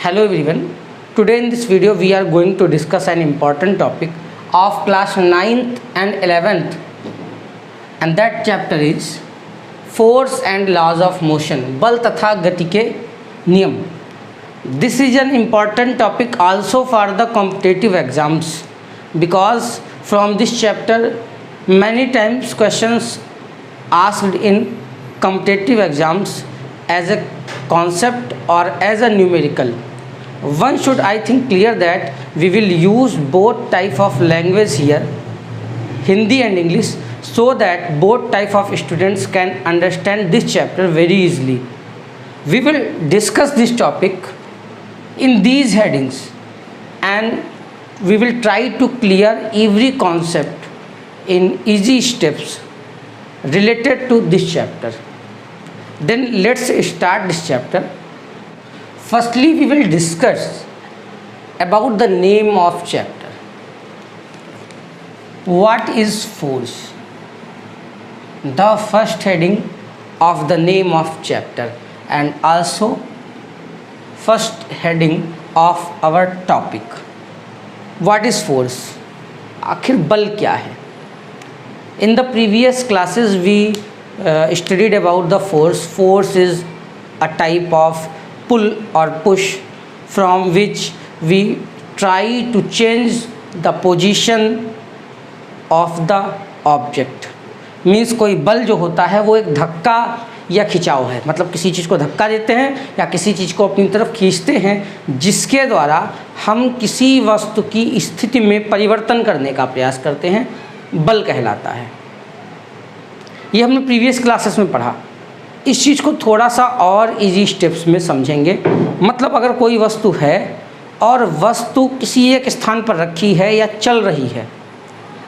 Hello everyone. Today in this video we are going to discuss an important topic of class 9th and 11th, and that chapter is force and laws of motion, बल तथा गति के नियम. This is an important topic also for the competitive exams because from this chapter many times questions asked in competitive exams as a concept or as a numerical. One should, I think, clear that we will use both type of language here, Hindi and English, so that both type of students can understand this chapter very easily. We will discuss this topic in these headings and we will try to clear every concept in easy steps related to this chapter. Then let's start this chapter. Firstly, we will discuss about the name of chapter. What is force? The first heading of the name of chapter and also first heading of our topic. What is force? आखिर बल क्या है? In the previous classes we studied about the force. Force is a type of pull or push from which we try to change the position of the object. Means कोई बल जो होता है वो एक धक्का या खिंचाव है, मतलब किसी चीज़ को धक्का देते हैं या किसी चीज़ को अपनी तरफ खींचते हैं जिसके द्वारा हम किसी वस्तु की स्थिति में परिवर्तन करने का प्रयास करते हैं, बल कहलाता है. ये हमने प्रीवियस क्लासेस में पढ़ा. इस चीज़ को थोड़ा सा और इजी स्टेप्स में समझेंगे. मतलब अगर कोई वस्तु है और वस्तु किसी एक स्थान पर रखी है या चल रही है,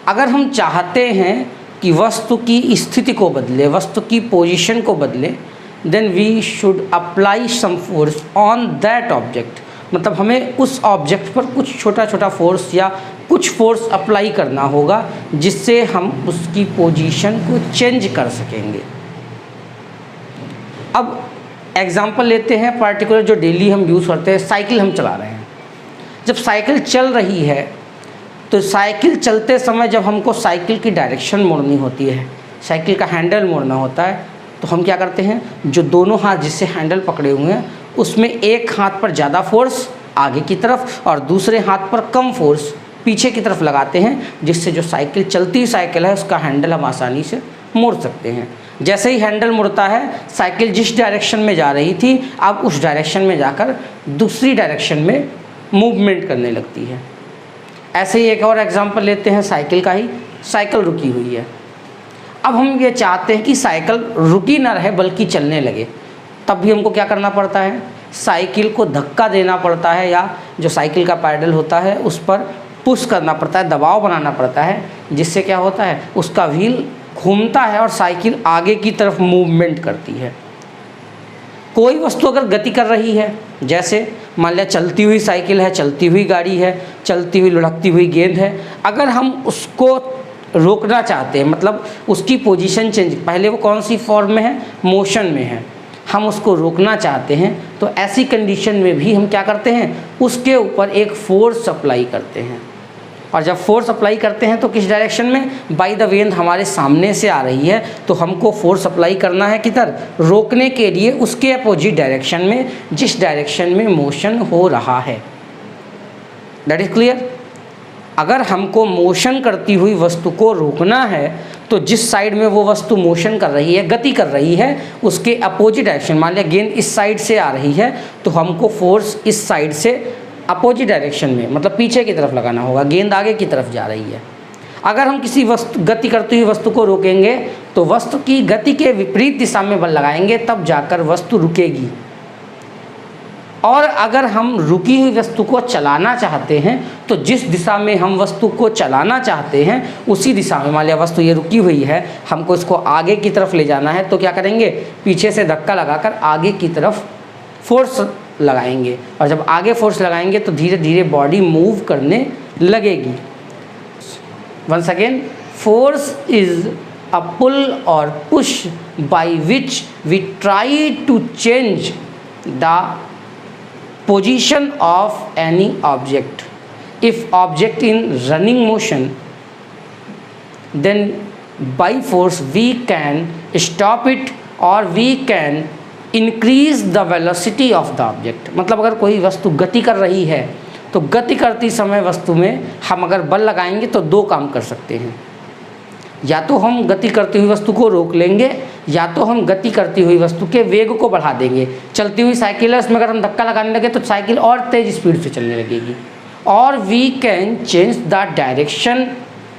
अगर हम चाहते हैं कि वस्तु की स्थिति को बदले, वस्तु की पोजीशन को बदले, then we should apply some force on that object. मतलब हमें उस ऑब्जेक्ट पर कुछ छोटा छोटा फोर्स या कुछ फोर्स अप्लाई करना होगा जिससे हम उसकी पोजीशन को चेंज कर सकेंगे. अब एग्जांपल लेते हैं पार्टिकुलर जो डेली हम यूज़ करते हैं. साइकिल हम चला रहे हैं. जब साइकिल चल रही है तो साइकिल चलते समय जब हमको साइकिल की डायरेक्शन मोड़नी होती है, साइकिल का हैंडल मोड़ना होता है, तो हम क्या करते हैं, जो दोनों हाथ जिससे हैंडल पकड़े हुए हैं उसमें एक हाथ पर ज़्यादा फोर्स आगे की तरफ और दूसरे हाथ पर कम फोर्स पीछे की तरफ लगाते हैं, जिससे जो साइकिल चलती साइकिल है उसका हैंडल हम आसानी से मोड़ सकते हैं. जैसे ही हैंडल मुड़ता है, साइकिल जिस डायरेक्शन में जा रही थी अब उस डायरेक्शन में जाकर दूसरी डायरेक्शन में मूवमेंट करने लगती है. ऐसे ही एक और एग्जांपल लेते हैं साइकिल का ही. साइकिल रुकी हुई है. अब हम ये चाहते हैं कि साइकिल रुकी ना रहे बल्कि चलने लगे. तब भी हमको क्या करना पड़ता है, साइकिल को धक्का देना पड़ता है या जो साइकिल का पैडल होता है उस पर पुश करना पड़ता है, दबाव बनाना पड़ता है, जिससे क्या होता है उसका व्हील घूमता है और साइकिल आगे की तरफ मूवमेंट करती है. कोई वस्तु अगर गति कर रही है, जैसे मान लिया चलती हुई साइकिल है, चलती हुई गाड़ी है, चलती हुई लुढ़कती हुई गेंद है, अगर हम उसको रोकना चाहते हैं, मतलब उसकी पोजीशन चेंज, पहले वो कौन सी फॉर्म में है, मोशन में है, हम उसको रोकना चाहते हैं, तो ऐसी कंडीशन में भी हम क्या करते हैं, उसके ऊपर एक फोर्स अप्लाई करते हैं. और जब फोर्स अप्लाई करते हैं तो किस डायरेक्शन में, बाय द वेन हमारे सामने से आ रही है तो हमको फोर्स अप्लाई करना है किधर, रोकने के लिए उसके अपोजिट डायरेक्शन में, जिस डायरेक्शन में मोशन हो रहा है. That is clear. अगर हमको मोशन करती हुई वस्तु को रोकना है तो जिस साइड में वो वस्तु मोशन कर रही है, गति कर रही है, उसके अपोजिट डायरेक्शन, मान लिया गेंद इस साइड से आ रही है तो हमको फोर्स इस साइड से अपोजिट डायरेक्शन में, मतलब पीछे की तरफ लगाना होगा. गेंद आगे की तरफ जा रही है. अगर हम किसी वस्तु, गति करती हुई वस्तु को रोकेंगे तो वस्तु की गति के विपरीत दिशा में बल लगाएंगे, तब जाकर वस्तु रुकेगी. और अगर हम रुकी हुई वस्तु को चलाना चाहते हैं तो जिस दिशा में हम वस्तु को चलाना चाहते हैं उसी दिशा में, मान लिया वस्तु ये रुकी हुई है, हमको इसको आगे की तरफ ले जाना है, तो क्या करेंगे, पीछे से धक्का लगाकर आगे की तरफ फोर्स लगाएंगे. और जब आगे फोर्स लगाएंगे तो धीरे धीरे बॉडी मूव करने लगेगी. Once again, force is a pull और push by which we try to change the position of any object. If object in running motion, then by force we can stop it or we can increase the velocity of the object. मतलब अगर कोई वस्तु गति कर रही है तो गति करती समय वस्तु में हम अगर बल लगाएंगे तो दो काम कर सकते हैं, या तो हम गति करती हुई वस्तु को रोक लेंगे या तो हम गति करती हुई वस्तु के वेग को बढ़ा देंगे। चलती हुई साइकिल है, उसमें अगर हम धक्का लगाने लगे तो साइकिल और तेज स्पीड से चलने लगेगी। और we can change the direction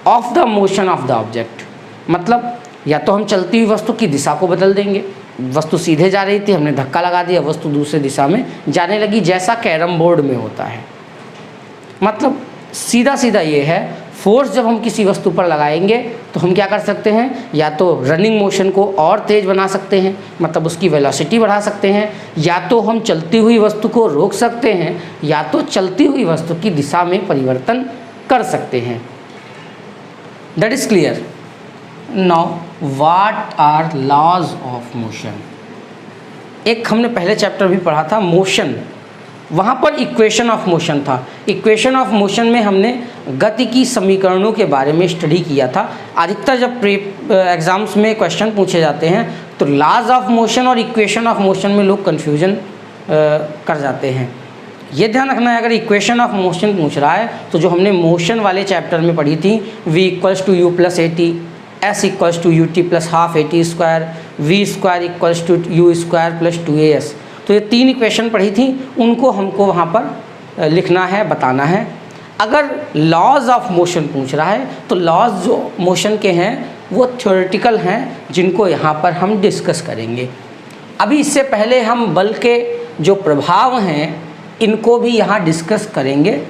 of the motion of the object, मतलब या तो हम चलती हुई वस्तु की दिशा को बदल देंगे, वस्तु सीधे जा रही थी, हमने धक्का लगा दिया, वस्तु दूसरे दिशा में जाने लगी, जैसा कैरम बोर्ड में होता है। मतलब सीधा सीधा ये है, फोर्स जब हम किसी वस्तु पर लगाएंगे तो हम क्या कर सकते हैं, या तो रनिंग मोशन को और तेज़ बना सकते हैं, मतलब उसकी वेलोसिटी बढ़ा सकते हैं, या तो हम चलती हुई वस्तु को रोक सकते हैं, या तो चलती हुई वस्तु की दिशा में परिवर्तन कर सकते हैं। That is clear. Now what are laws of motion. एक हमने पहले चैप्टर भी पढ़ा था मोशन, वहाँ पर इक्वेशन ऑफ मोशन था। इक्वेशन ऑफ मोशन में हमने गति की समीकरणों के बारे में स्टडी किया था। अधिकतर जब एग्ज़ाम्स में क्वेश्चन पूछे जाते हैं तो लॉज ऑफ मोशन और इक्वेशन ऑफ मोशन में लोग कन्फ्यूजन कर जाते हैं। ये ध्यान रखना है, अगर इक्वेशन ऑफ मोशन पूछ रहा है तो जो हमने मोशन वाले चैप्टर में पढ़ी थी, v equals to u plus a t, s equals to u t plus half a t square, v square equals to u square plus 2as, तो ये 3 इक्वेशन पढ़ी थी, उनको हमको वहाँ पर लिखना है, बताना है। अगर लॉज ऑफ मोशन पूछ रहा है तो लॉज जो मोशन के हैं वो थ्योरेटिकल हैं, जिनको यहाँ पर हम डिस्कस करेंगे। अभी इससे पहले हम बल के जो प्रभाव हैं इनको भी यहाँ डिस्कस करेंगे,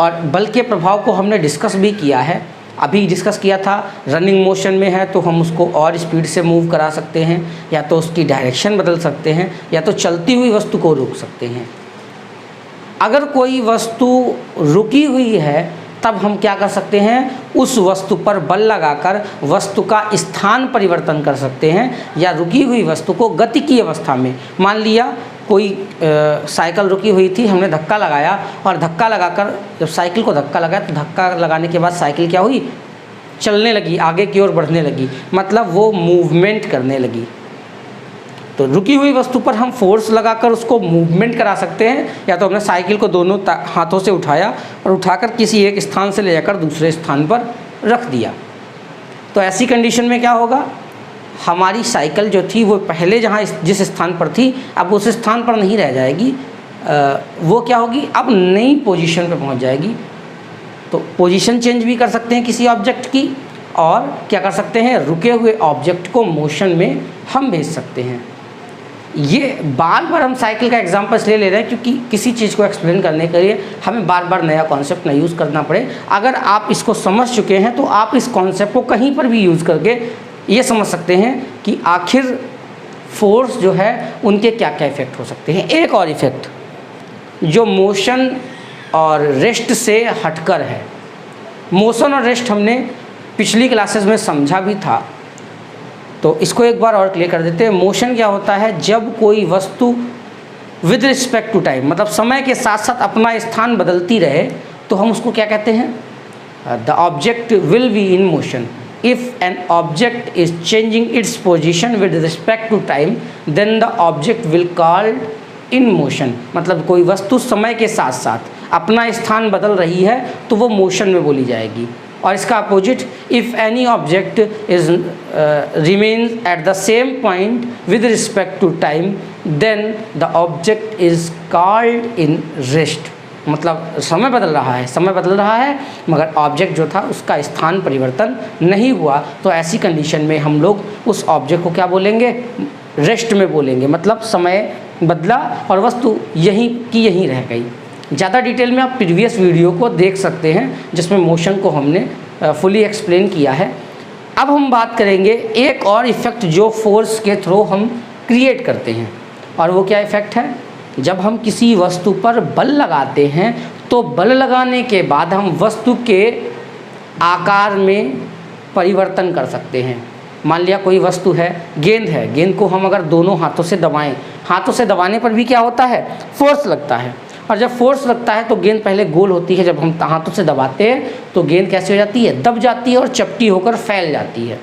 और बल के प्रभाव को हमने डिस्कस भी किया है। अभी डिस्कस किया था, रनिंग मोशन में है तो हम उसको और स्पीड से मूव करा सकते हैं, या तो उसकी डायरेक्शन बदल सकते हैं, या तो चलती हुई वस्तु को रोक सकते हैं। अगर कोई वस्तु रुकी हुई है तब हम क्या कर सकते हैं, उस वस्तु पर बल लगाकर वस्तु का स्थान परिवर्तन कर सकते हैं, या रुकी हुई वस्तु को गति की अवस्था में, मान लिया कोई साइकिल रुकी हुई थी, हमने धक्का लगाया और धक्का लगाकर जब साइकिल को धक्का लगाया तो धक्का लगाने के बाद साइकिल क्या हुई, चलने लगी, आगे की ओर बढ़ने लगी, मतलब वो मूवमेंट करने लगी। तो रुकी हुई वस्तु पर हम फोर्स लगाकर उसको मूवमेंट करा सकते हैं, या तो हमने साइकिल को दोनों हाथों से उठाया और उठाकर किसी एक स्थान से ले जाकर दूसरे स्थान पर रख दिया। तो ऐसी कंडीशन में क्या होगा, हमारी साइकिल जो थी वो पहले जहाँ जिस स्थान पर थी अब उस स्थान पर नहीं रह जाएगी, वो क्या होगी, अब नई पोजीशन पर पहुँच जाएगी। तो पोजीशन चेंज भी कर सकते हैं किसी ऑब्जेक्ट की, और क्या कर सकते हैं, रुके हुए ऑब्जेक्ट को मोशन में हम भेज सकते हैं। ये बार बार हम साइकिल का एग्जांपल इसलिए ले रहे हैं क्योंकि किसी चीज़ को एक्सप्लेन करने के लिए हमें बार बार नया कॉन्सेप्ट ना यूज़ करना पड़े। अगर आप इसको समझ चुके हैं तो आप इस कॉन्सेप्ट को कहीं पर भी यूज़ करके ये समझ सकते हैं कि आखिर फोर्स जो है उनके क्या क्या इफ़ेक्ट हो सकते हैं। एक और इफ़ेक्ट जो मोशन और रेस्ट से हटकर है, मोशन और रेस्ट हमने पिछली क्लासेस में समझा भी था, तो इसको एक बार और क्लियर कर देते हैं। मोशन क्या होता है, जब कोई वस्तु विद रिस्पेक्ट टू टाइम, मतलब समय के साथ साथ अपना स्थान बदलती रहे, तो हम उसको क्या कहते हैं, the object will be in motion. If an object is changing its position with respect to time then the object will called in motion. मतलब कोई वस्तु समय के साथ साथ अपना स्थान बदल रही है तो वो मोशन में बोली जाएगी। और इसका opposite, if any object is remains at the same point with respect to time then the object is called in rest. मतलब समय बदल रहा है मगर ऑब्जेक्ट जो था उसका स्थान परिवर्तन नहीं हुआ, तो ऐसी कंडीशन में हम लोग उस ऑब्जेक्ट को क्या बोलेंगे, रेस्ट में बोलेंगे। मतलब समय बदला और वस्तु यहीं की यहीं रह गई। ज़्यादा डिटेल में आप प्रीवियस वीडियो को देख सकते हैं जिसमें मोशन को हमने फुली एक्सप्लेन किया है। अब हम बात करेंगे एक और इफ़ेक्ट जो फोर्स के थ्रू हम क्रिएट करते हैं, और वो क्या इफ़ेक्ट है, जब हम किसी वस्तु पर बल लगाते हैं तो बल लगाने के बाद हम वस्तु के आकार में परिवर्तन कर सकते हैं। मान लिया कोई वस्तु है, गेंद को हम अगर दोनों हाथों से दबाएं, हाथों से दबाने पर भी क्या होता है, फोर्स लगता है, और जब फोर्स लगता है तो गेंद पहले गोल होती है, जब हम हाथों से दबाते हैं तो गेंद कैसे हो जाती है, दब जाती है और चपटी होकर फैल जाती है।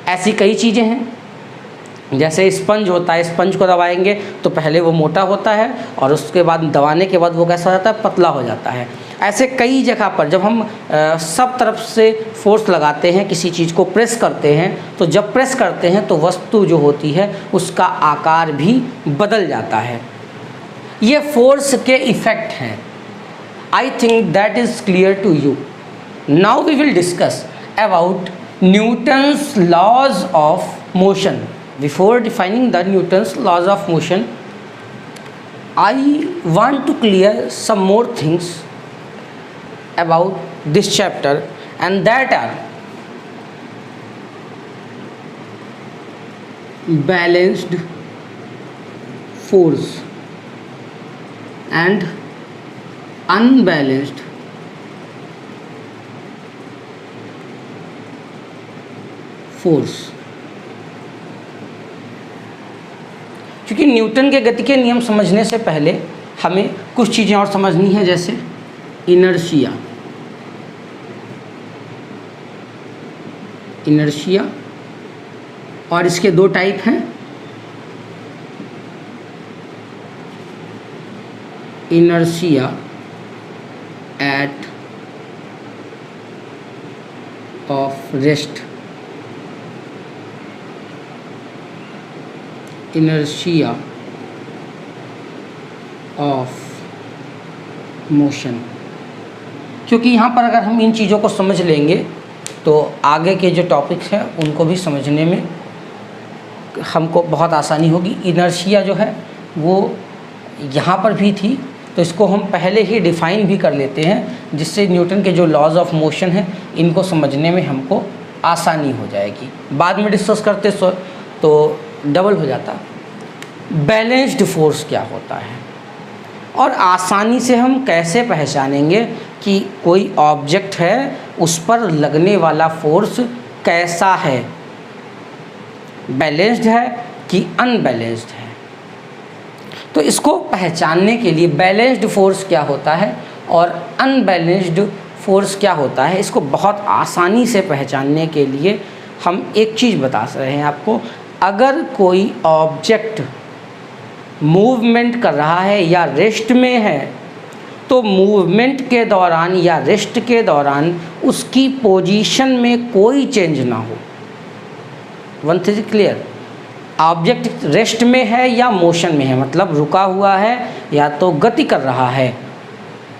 ऐसी कई चीज़ें हैं, जैसे स्पंज होता है, स्पंज को दबाएंगे तो पहले वो मोटा होता है और उसके बाद दबाने के बाद वो कैसा हो जाता है, पतला हो जाता है। ऐसे कई जगह पर जब हम सब तरफ से फोर्स लगाते हैं, किसी चीज़ को प्रेस करते हैं, तो जब प्रेस करते हैं तो वस्तु जो होती है उसका आकार भी बदल जाता है। ये फोर्स के इफ़ेक्ट हैं। I think that is clear to you. Now we will discuss about Newton's laws of motion. Before defining the Newton's laws of motion, I want to clear some more things about this chapter, and that are balanced force and unbalanced force। क्योंकि Newton के गति के नियम समझने से पहले हमें कुछ चीज़ें और समझनी है, जैसे इनर्शिया। इनर्शिया और इसके दो टाइप हैं, inertia at of rest, inertia of motion. क्योंकि यहाँ पर अगर हम इन चीज़ों को समझ लेंगे तो आगे के जो टॉपिक्स हैं उनको भी समझने में हमको बहुत आसानी होगी। इनर्शिया जो है वो यहाँ पर भी थी, तो इसको हम पहले ही डिफ़ाइन भी कर लेते हैं, जिससे न्यूटन के जो लॉज ऑफ मोशन हैं इनको समझने में हमको आसानी हो जाएगी। बाद में डिस्कस करते तो डबल हो जाता। बैलेंस्ड फोर्स क्या होता है और आसानी से हम कैसे पहचानेंगे कि कोई ऑब्जेक्ट है उस पर लगने वाला फोर्स कैसा है, बैलेंस्ड है कि अनबैलेंस्ड है। तो इसको पहचानने के लिए बैलेंस्ड फोर्स क्या होता है और अनबैलेंस्ड फोर्स क्या होता है, इसको बहुत आसानी से पहचानने के लिए हम एक चीज़ बता रहे हैं आपको। अगर कोई ऑब्जेक्ट मूवमेंट कर रहा है या रेस्ट में है, तो मूवमेंट के दौरान या रेस्ट के दौरान उसकी पोजीशन में कोई चेंज ना हो। One thing clear, object rest में है या मोशन में है, मतलब रुका हुआ है या तो गति कर रहा है।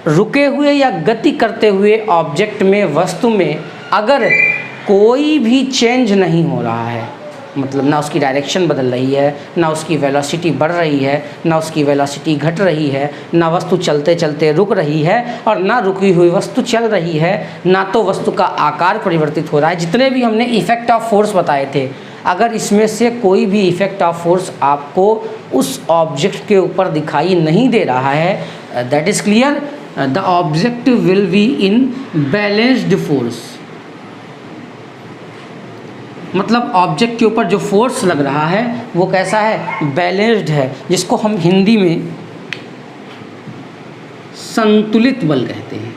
रुके हुए या गति करते हुए ऑब्जेक्ट में, वस्तु में अगर कोई भी चेंज नहीं हो रहा है, मतलब ना उसकी डायरेक्शन बदल रही है, ना उसकी वेलोसिटी बढ़ रही है, ना उसकी वेलोसिटी घट रही है, ना वस्तु चलते चलते रुक रही है और ना रुकी हुई वस्तु चल रही है, ना तो वस्तु का आकार परिवर्तित हो रहा है। जितने भी हमने इफ़ेक्ट ऑफ फोर्स बताए थे, अगर इसमें से कोई भी इफ़ेक्ट ऑफ फोर्स आपको उस ऑब्जेक्ट के ऊपर दिखाई नहीं दे रहा है, that is clear, the object will be in balanced force. मतलब ऑब्जेक्ट के ऊपर जो फोर्स लग रहा है वो कैसा है, बैलेंस्ड है, जिसको हम हिंदी में संतुलित बल कहते हैं,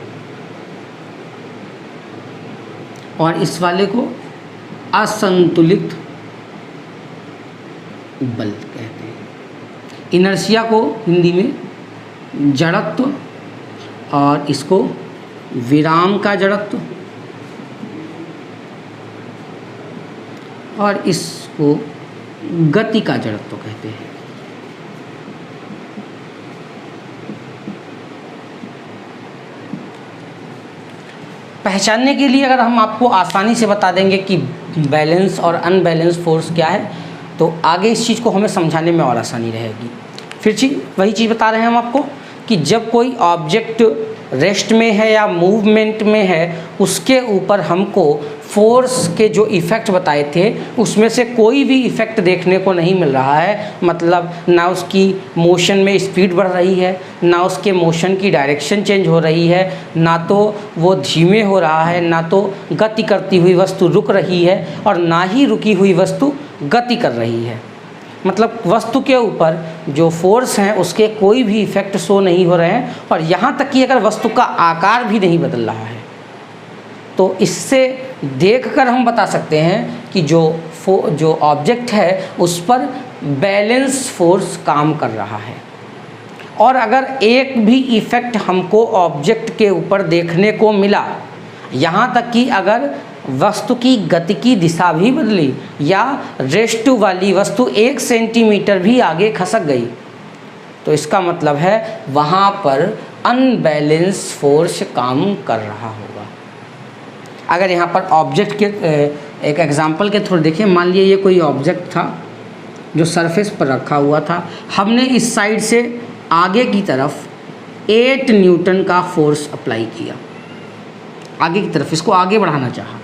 और इस वाले को असंतुलित बल कहते हैं। इनर्शिया को हिंदी में जड़त्व और इसको विराम का जड़त्व और इसको गति का जड़त्व कहते हैं। पहचानने के लिए अगर हम आपको आसानी से बता देंगे कि बैलेंस और अनबैलेंस फोर्स क्या है, तो आगे इस चीज़ को हमें समझाने में और आसानी रहेगी। फिर वही चीज़ बता रहे हैं हम आपको कि जब कोई ऑब्जेक्ट रेस्ट में है या मूवमेंट में है, उसके ऊपर हमको फोर्स के जो इफ़ेक्ट बताए थे उसमें से कोई भी इफ़ेक्ट देखने को नहीं मिल रहा है। मतलब ना उसकी मोशन में स्पीड बढ़ रही है, ना उसके मोशन की डायरेक्शन चेंज हो रही है, ना तो वो धीमे हो रहा है, ना तो गति करती हुई वस्तु रुक रही है और ना ही रुकी हुई वस्तु गति कर रही है। मतलब वस्तु के ऊपर जो फोर्स हैं उसके कोई भी इफ़ेक्ट शो नहीं हो रहे हैं, और यहाँ तक कि अगर वस्तु का आकार भी नहीं बदल रहा है। तो इससे देखकर हम बता सकते हैं कि जो ऑब्जेक्ट है उस पर बैलेंस फोर्स काम कर रहा है। और अगर एक भी इफ़ेक्ट हमको ऑब्जेक्ट के ऊपर देखने को मिला, यहाँ तक कि अगर वस्तु की गति की दिशा भी बदली या रेस्ट वाली वस्तु 1 सेंटीमीटर भी आगे खसक गई, तो इसका मतलब है वहाँ पर अनबैलेंस फोर्स काम कर रहा होगा। अगर यहाँ पर ऑब्जेक्ट के एक एग्जांपल के थ्रू देखें, मान लिया ये कोई ऑब्जेक्ट था जो सरफेस पर रखा हुआ था, हमने इस साइड से आगे की तरफ 8 न्यूटन का फोर्स अप्लाई किया, आगे की तरफ इसको आगे बढ़ाना चाहा,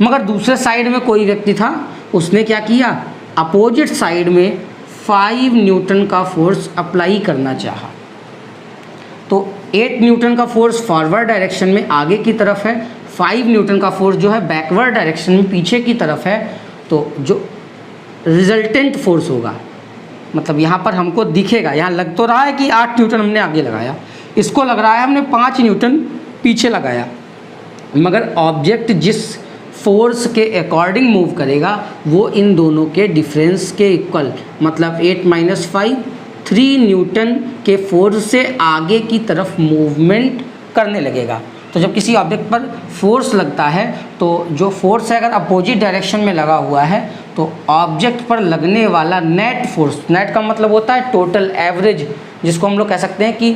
मगर दूसरे साइड में कोई व्यक्ति था, उसने क्या किया, अपोजिट साइड में 5 न्यूटन का फोर्स अप्लाई करना चाहा। तो 8 न्यूटन का फोर्स फॉरवर्ड डायरेक्शन में आगे की तरफ है, 5 न्यूटन का फोर्स जो है बैकवर्ड डायरेक्शन में पीछे की तरफ है। तो जो रिजल्टेंट फोर्स होगा, मतलब यहाँ पर हमको दिखेगा, यहाँ लग तो रहा है कि 8 न्यूटन हमने आगे लगाया, इसको लग रहा है हमने 5 न्यूटन पीछे लगाया, मगर ऑब्जेक्ट जिस फोर्स के अकॉर्डिंग मूव करेगा वो इन दोनों के डिफरेंस के इक्वल, मतलब 8 - 5 3 न्यूटन के फोर्स से आगे की तरफ मूवमेंट करने लगेगा। तो जब किसी ऑब्जेक्ट पर फोर्स लगता है तो जो फोर्स है अगर अपोजिट डायरेक्शन में लगा हुआ है तो ऑब्जेक्ट पर लगने वाला नेट फोर्स, नेट का मतलब होता है टोटल एवरेज, जिसको हम लोग कह सकते हैं कि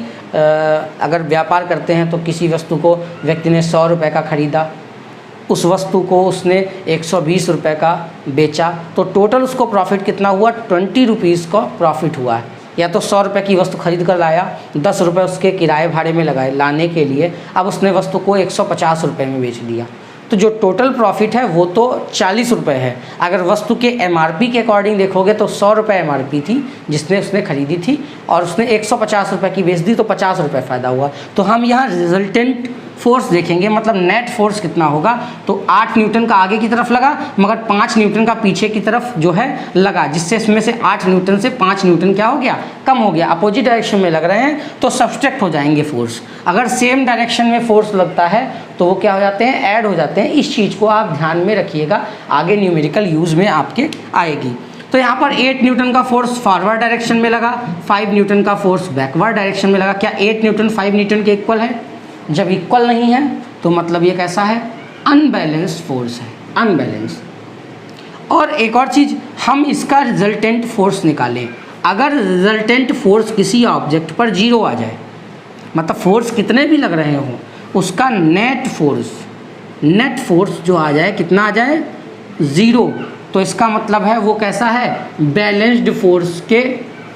अगर व्यापार करते हैं तो किसी वस्तु को व्यक्ति ने 100 रुपये का ख़रीदा, उस वस्तु को उसने 120 रुपये का बेचा, तो टोटल उसको प्रॉफिट कितना हुआ, 20 रुपीज़ का प्रॉफिट हुआ है। या तो 100 रुपये की वस्तु खरीद कर लाया, 10 रुपये उसके किराए भाड़े में लगाए लाने के लिए, अब उसने वस्तु को 150 रुपये में बेच दिया, तो जो टोटल प्रॉफिट है वो तो 40 रुपये है। अगर वस्तु के MRP के अकॉर्डिंग देखोगे तो 100 रुपये MRP थी जिसने उसने खरीदी थी, और उसने 150 रुपये की बेच दी, तो 50 रुपये फ़ायदा हुआ। तो हम यहाँ रिजल्टेंट फोर्स देखेंगे, मतलब नेट फोर्स कितना होगा, तो 8 न्यूटन का आगे की तरफ लगा मगर 5 न्यूटन का पीछे की तरफ जो है लगा, जिससे इसमें से 8 न्यूटन से 5 न्यूटन क्या हो गया, कम हो गया। अपोजिट डायरेक्शन में लग रहे हैं तो सब्सट्रैक्ट हो जाएंगे फोर्स। अगर सेम डायरेक्शन में फोर्स लगता है तो वो क्या हो जाते हैं, ऐड हो जाते हैं। इस चीज़ को आप ध्यान में रखिएगा, आगे न्यूमेरिकल यूज़ में आपके आएगी। तो यहाँ पर 8 न्यूटन का फोर्स फॉरवर्ड डायरेक्शन में लगा, 5 न्यूटन का फोर्स बैकवर्ड डायरेक्शन में लगा। क्या 8 न्यूटन 5 न्यूटन के इक्वल है? जब इक्वल नहीं है तो मतलब ये कैसा है, अनबैलेंस्ड फोर्स है, अनबैलेंस। और एक और चीज़, हम इसका रिजल्टेंट फोर्स निकालें। अगर रिजल्टेंट फोर्स किसी ऑब्जेक्ट पर 0 आ जाए, मतलब फोर्स कितने भी लग रहे हों, उसका नेट फोर्स जो आ जाए, कितना आ जाए, 0, तो इसका मतलब है वो कैसा है, बैलेंस्ड फोर्स के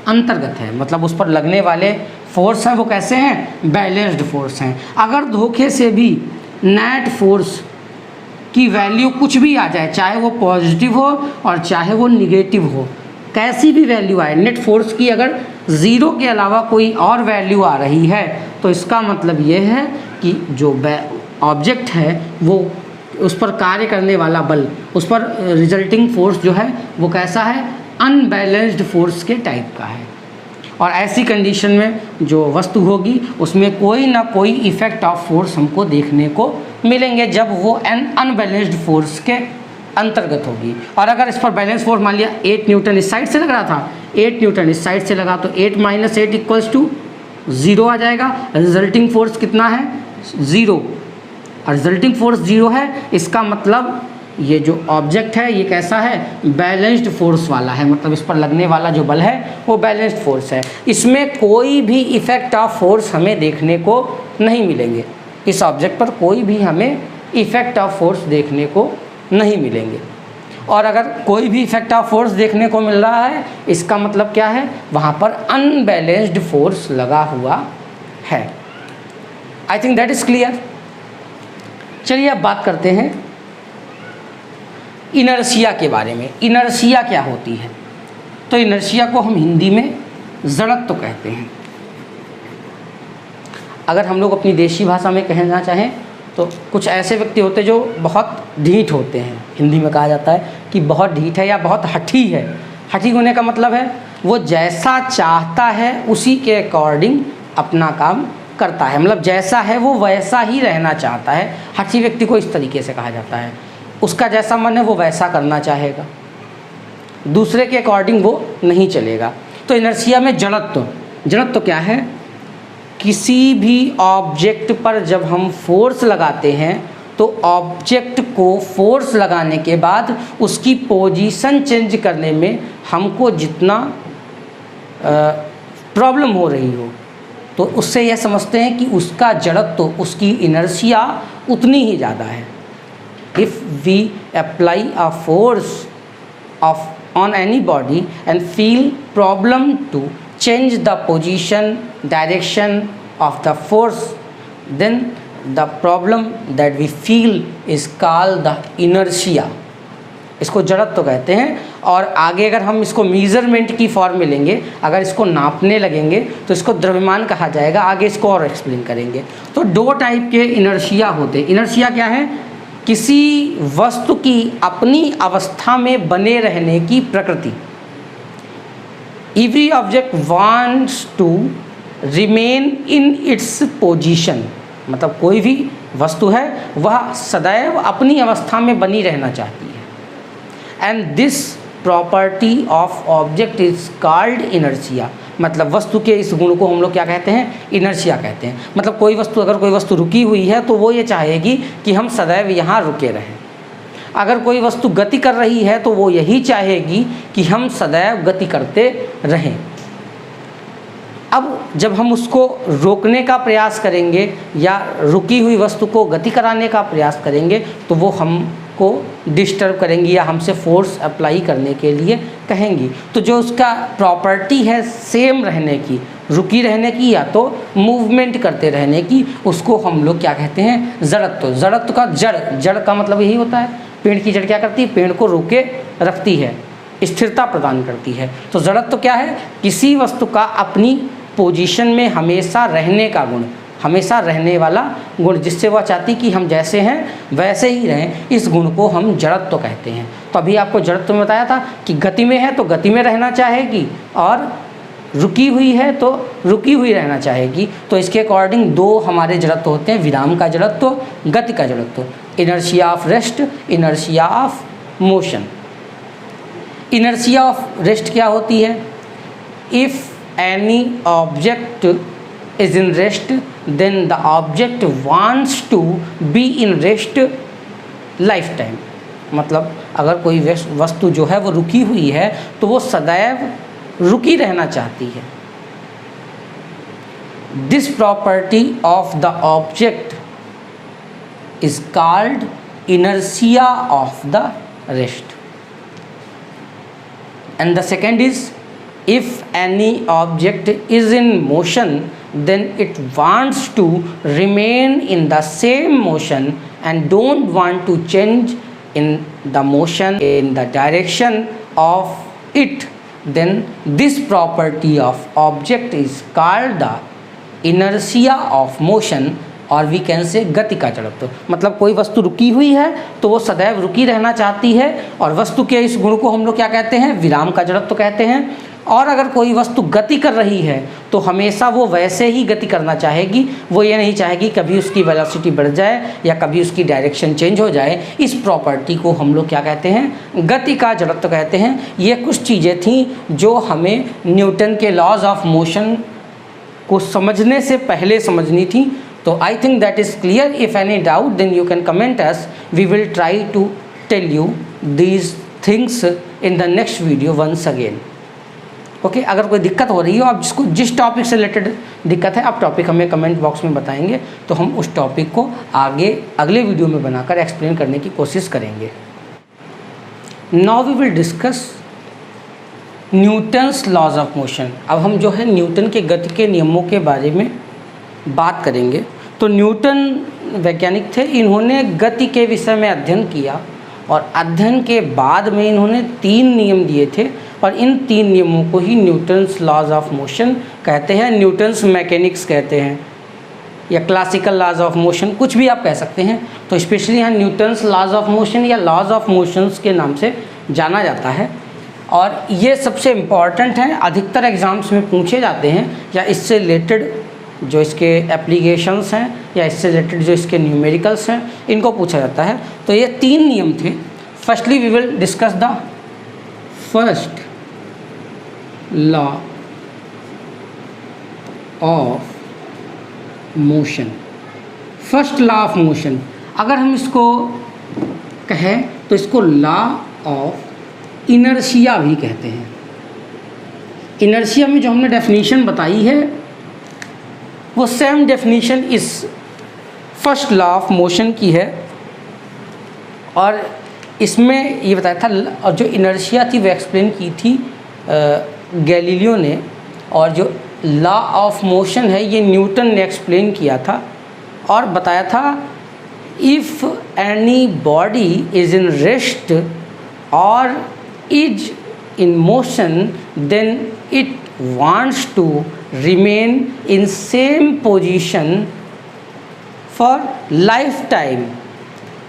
अंतर्गत है। मतलब उस पर लगने वाले फोर्स हैं वो कैसे हैं, बैलेंस्ड फोर्स हैं। अगर धोखे से भी नेट फोर्स की वैल्यू कुछ भी आ जाए, चाहे वो पॉजिटिव हो और चाहे वो निगेटिव हो, कैसी भी वैल्यू आए, नेट फोर्स की अगर 0 के अलावा कोई और वैल्यू आ रही है तो इसका मतलब ये है कि जो ऑब्जेक्ट है वो, उस पर कार्य करने वाला बल, उस पर रिजल्टिंग फोर्स जो है वो कैसा है, अनबैलेंस्ड फोर्स के टाइप का है। और ऐसी कंडीशन में जो वस्तु होगी उसमें कोई ना कोई इफ़ेक्ट ऑफ फोर्स हमको देखने को मिलेंगे जब वो अनबैलेंस्ड फोर्स के अंतर्गत होगी। और अगर इस पर बैलेंस फोर्स मान लिया 8 न्यूटन इस साइड से लग रहा था, 8 न्यूटन इस साइड से लगा, तो 8 - 8 = 0 आ जाएगा। रिजल्टिंग फोर्स कितना है, 0। और रिजल्टिंग फोर्स 0 है, इसका मतलब ये जो ऑब्जेक्ट है ये कैसा है, बैलेंस्ड फोर्स वाला है। मतलब इस पर लगने वाला जो बल है वो बैलेंस्ड फोर्स है। इसमें कोई भी इफ़ेक्ट ऑफ फोर्स हमें देखने को नहीं मिलेंगे, इस ऑब्जेक्ट पर कोई भी हमें इफ़ेक्ट ऑफ फोर्स देखने को नहीं मिलेंगे। और अगर कोई भी इफ़ेक्ट ऑफ फोर्स देखने को मिल रहा है, इसका मतलब क्या है, वहाँ पर अनबैलेंस्ड फोर्स लगा हुआ है। I think that is clear. चलिए अब बात करते हैं इनर्शिया के बारे में। इनर्शिया क्या होती है? तो इनर्शिया को हम हिंदी में जड़त्व कहते हैं। अगर हम लोग अपनी देशी भाषा में कहना चाहें तो कुछ ऐसे व्यक्ति होते जो बहुत ढीठ होते हैं, हिंदी में कहा जाता है कि बहुत ढीठ है या बहुत हठी है। सटीक होने का मतलब है वो जैसा चाहता है उसी के अकॉर्डिंग अपना काम करता है, मतलब जैसा है वो वैसा ही रहना चाहता है। सटीक व्यक्ति को इस तरीके से कहा जाता है, उसका जैसा मन है वो वैसा करना चाहेगा, दूसरे के अकॉर्डिंग वो नहीं चलेगा। तो इनर्शिया में जड़त्व क्या है? किसी भी ऑब्जेक्ट पर जब हम फोर्स लगाते हैं तो ऑब्जेक्ट को फोर्स लगाने के बाद उसकी पोजीशन चेंज करने में हमको जितना प्रॉब्लम हो रही हो तो उससे यह समझते हैं कि उसका जड़त्व, उसकी इनर्शिया उतनी ही ज़्यादा है। If we apply a force on any body and feel problem to change the position direction of the force, then the problem that we feel is called the inertia। इसको जड़त्व कहते हैं। और आगे अगर हम इसको मेजरमेंट की फॉर्म में लेंगे, अगर इसको नापने लगेंगे तो इसको द्रव्यमान कहा जाएगा। आगे इसको और एक्सप्लेन करेंगे। तो दो टाइप के इनर्शिया होते हैं। इनर्शिया क्या है? किसी वस्तु की अपनी अवस्था में बने रहने की प्रकृति। Every object wants to remain in its position, मतलब कोई भी वस्तु है वह सदैव अपनी अवस्था में बनी रहना चाहती है। And this property of object is called inertia, मतलब वस्तु के इस गुण को हम लोग क्या कहते हैं? इनर्शिया कहते हैं। मतलब कोई वस्तु, अगर कोई वस्तु रुकी हुई है तो वो ये चाहेगी कि हम सदैव यहाँ रुके रहें। अगर कोई वस्तु गति कर रही है तो वो यही चाहेगी कि हम सदैव गति करते रहें। अब जब हम उसको रोकने का प्रयास करेंगे या रुकी हुई वस्तु को गति कराने का प्रयास करेंगे तो वो हमको डिस्टर्ब करेंगी या हमसे फोर्स अप्लाई करने के लिए कहेंगी। तो जो उसका प्रॉपर्टी है सेम रहने की, रुकी रहने की या तो मूवमेंट करते रहने की, उसको हम लोग क्या कहते हैं? जड़त्व। जड़त्व का जड़ का मतलब यही होता है, पेड़ की जड़ क्या करती है? पेड़ को रोके रखती है, स्थिरता प्रदान करती है। तो जड़त्व क्या है? किसी वस्तु का अपनी पोजीशन में हमेशा रहने का गुण, हमेशा रहने वाला गुण, जिससे वह चाहती कि हम जैसे हैं वैसे ही रहें, इस गुण को हम जड़त्व कहते हैं। तो अभी आपको जड़त्व में बताया था कि गति में है तो गति में रहना चाहेगी और रुकी हुई है तो रुकी हुई रहना चाहेगी। तो इसके अकॉर्डिंग दो हमारे जड़त्व होते हैं, विराम का जड़त्व, गति का जड़त्व। Inertia of rest, inertia of motion. Inertia of rest क्या होती है? If any object is in rest then the object wants to be in rest lifetime। मतलब अगर कोई वस्तु जो है वो रुकी हुई है तो वो सदैव रुकी रहना चाहती है। This property of the object is called inertia of the rest। And the second is, if any object is in motion then it wants to remain in the same motion and don't want to change in the motion in the direction of it, then this property of object is called the inertia of motion, और we can से गति का जड़त्व। मतलब कोई वस्तु रुकी हुई है तो वो सदैव रुकी रहना चाहती है, और वस्तु के इस गुण को हम लोग क्या कहते हैं? विराम का जड़त्व कहते हैं। और अगर कोई वस्तु गति कर रही है तो हमेशा वो वैसे ही गति करना चाहेगी, वो ये नहीं चाहेगी कभी उसकी वेलोसिटी बढ़ जाए या कभी उसकी डायरेक्शन चेंज हो जाए। इस प्रॉपर्टी को हम लोग क्या कहते हैं? गति का जड़त्व कहते हैं। ये कुछ चीज़ें थीं जो हमें न्यूटन के लॉज ऑफ मोशन को समझने से पहले समझनी थी। तो I think that is clear. If any doubt then you can comment us, we will try to tell you these things in the next video once again. Okay, अगर कोई दिक्कत हो रही हो, आप जिसको जिस टॉपिक से रिलेटेड दिक्कत है आप टॉपिक हमें कमेंट बॉक्स में बताएंगे तो हम उस टॉपिक को आगे अगले वीडियो में बनाकर एक्सप्लेन करने की कोशिश करेंगे। Now we will discuss Newton's laws of motion. अब हम जो है न्यूटन के गति के नियमों के बारे में बात करेंगे। तो न्यूटन वैज्ञानिक थे, इन्होंने गति के विषय में अध्ययन किया और अध्ययन के बाद में इन्होंने 3 नियम दिए थे और इन 3 नियमों को ही न्यूटन्स लॉज ऑफ मोशन कहते हैं, न्यूटन्स मैकेनिक्स कहते हैं या क्लासिकल लॉज ऑफ मोशन, कुछ भी आप कह सकते हैं। तो स्पेशली यहाँ न्यूटन्स लॉज ऑफ मोशन या लॉज ऑफ मोशंस के नाम से जाना जाता है। और ये सबसे इम्पॉर्टेंट हैं, अधिकतर एग्ज़ाम्स में पूछे जाते हैं, या इससे रिलेटेड जो इसके एप्लीकेशंस हैं या इससे रिलेटेड जो इसके न्यूमेरिकल्स हैं इनको पूछा जाता है। तो ये 3 नियम थे। Firstly we will discuss the first law of motion. First law of motion अगर हम इसको कहें तो इसको लॉ ऑफ इनर्शिया भी कहते हैं। इनर्शिया में जो हमने डेफिनेशन बताई है वो सेम डेफिनेशन इस फर्स्ट लॉ ऑफ मोशन की है, और इसमें ये बताया था, और जो इनर्शिया थी वो एक्सप्लेन की थी गैलीलियो ने, और जो लॉ ऑफ मोशन है ये न्यूटन ने एक्सप्लेन किया था और बताया था if any body is in rest और is in motion then it wants to remain in same position for lifetime,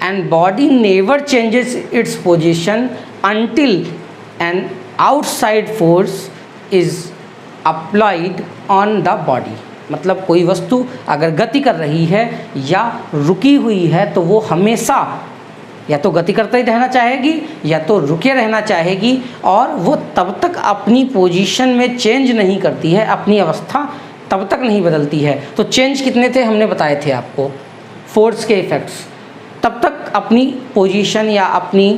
and body never changes its position until an outside force is applied on the body। मतलब कोई वस्तु अगर गति कर रही है या रुकी हुई है तो वो हमेशा या तो गति करते ही रहना चाहेगी या तो रुके रहना चाहेगी, और वो तब तक अपनी पोजीशन में चेंज नहीं करती है, अपनी अवस्था तब तक नहीं बदलती है। तो चेंज कितने थे हमने बताए थे आपको, फोर्स के इफ़ेक्ट्स, तब तक अपनी पोजीशन या अपनी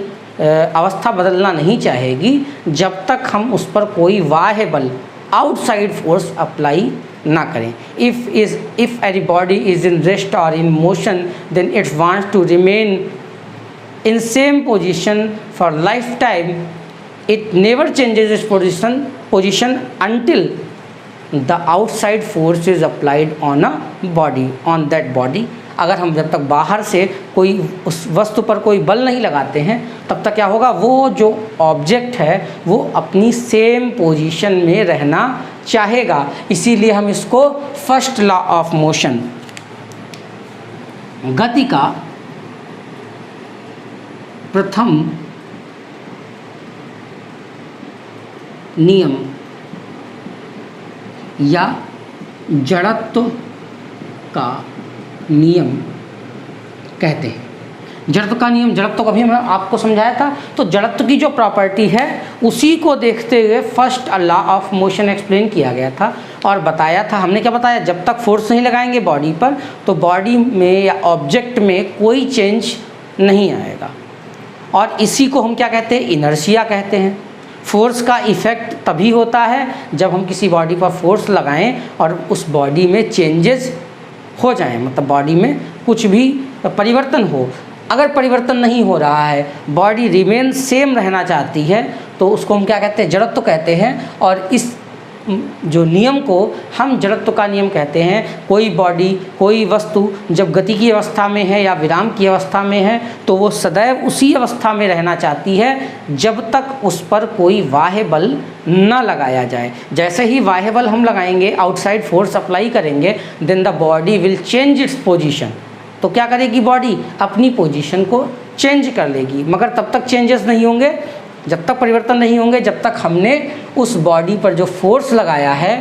अवस्था बदलना नहीं चाहेगी जब तक हम उस पर कोई बाह्य बल आउटसाइड फोर्स अप्लाई ना करें। If any body is in rest और in motion then it wants to remain in same position for lifetime, it never changes its position until the outside force is applied on a body, on that body। अगर हम जब तक बाहर से कोई उस वस्तु पर कोई बल नहीं लगाते हैं तब तक क्या होगा, वो जो ऑब्जेक्ट है वो अपनी सेम पोजीशन में रहना चाहेगा। इसीलिए हम इसको फर्स्ट लॉ ऑफ मोशन, गति का प्रथम नियम या जड़त्व का नियम कहते हैं। जड़त्व का नियम, जड़त्व को अभी मैंने आपको समझाया था। तो जड़त्व की जो प्रॉपर्टी है उसी को देखते हुए first law of motion explain किया गया था और बताया था। हमने क्या बताया, जब तक फोर्स नहीं लगाएंगे बॉडी पर तो बॉडी में या ऑब्जेक्ट में कोई चेंज नहीं आएगा, और इसी को हम क्या कहते हैं, इनर्शिया कहते हैं। फोर्स का इफ़ेक्ट तभी होता है जब हम किसी बॉडी पर फोर्स लगाएं और उस बॉडी में चेंजेस हो जाएं, मतलब बॉडी में कुछ भी परिवर्तन हो। अगर परिवर्तन नहीं हो रहा है, बॉडी रिमेन सेम रहना चाहती है, तो उसको हम क्या कहते हैं, जड़त्व कहते हैं। और इस जो नियम को हम जड़त्व का नियम कहते हैं। कोई बॉडी, कोई वस्तु जब गति की अवस्था में है या विराम की अवस्था में है तो वो सदैव उसी अवस्था में रहना चाहती है जब तक उस पर कोई बाह्य बल न लगाया जाए। जैसे ही बाह्य बल हम लगाएंगे, आउटसाइड फोर्स अप्लाई करेंगे, then the body will change its position. तो क्या करेगी बॉडी, अपनी पोजीशन को चेंज कर लेगी, मगर तब तक चेंजेस नहीं होंगे, जब तक परिवर्तन नहीं होंगे, जब तक हमने उस बॉडी पर जो फोर्स लगाया है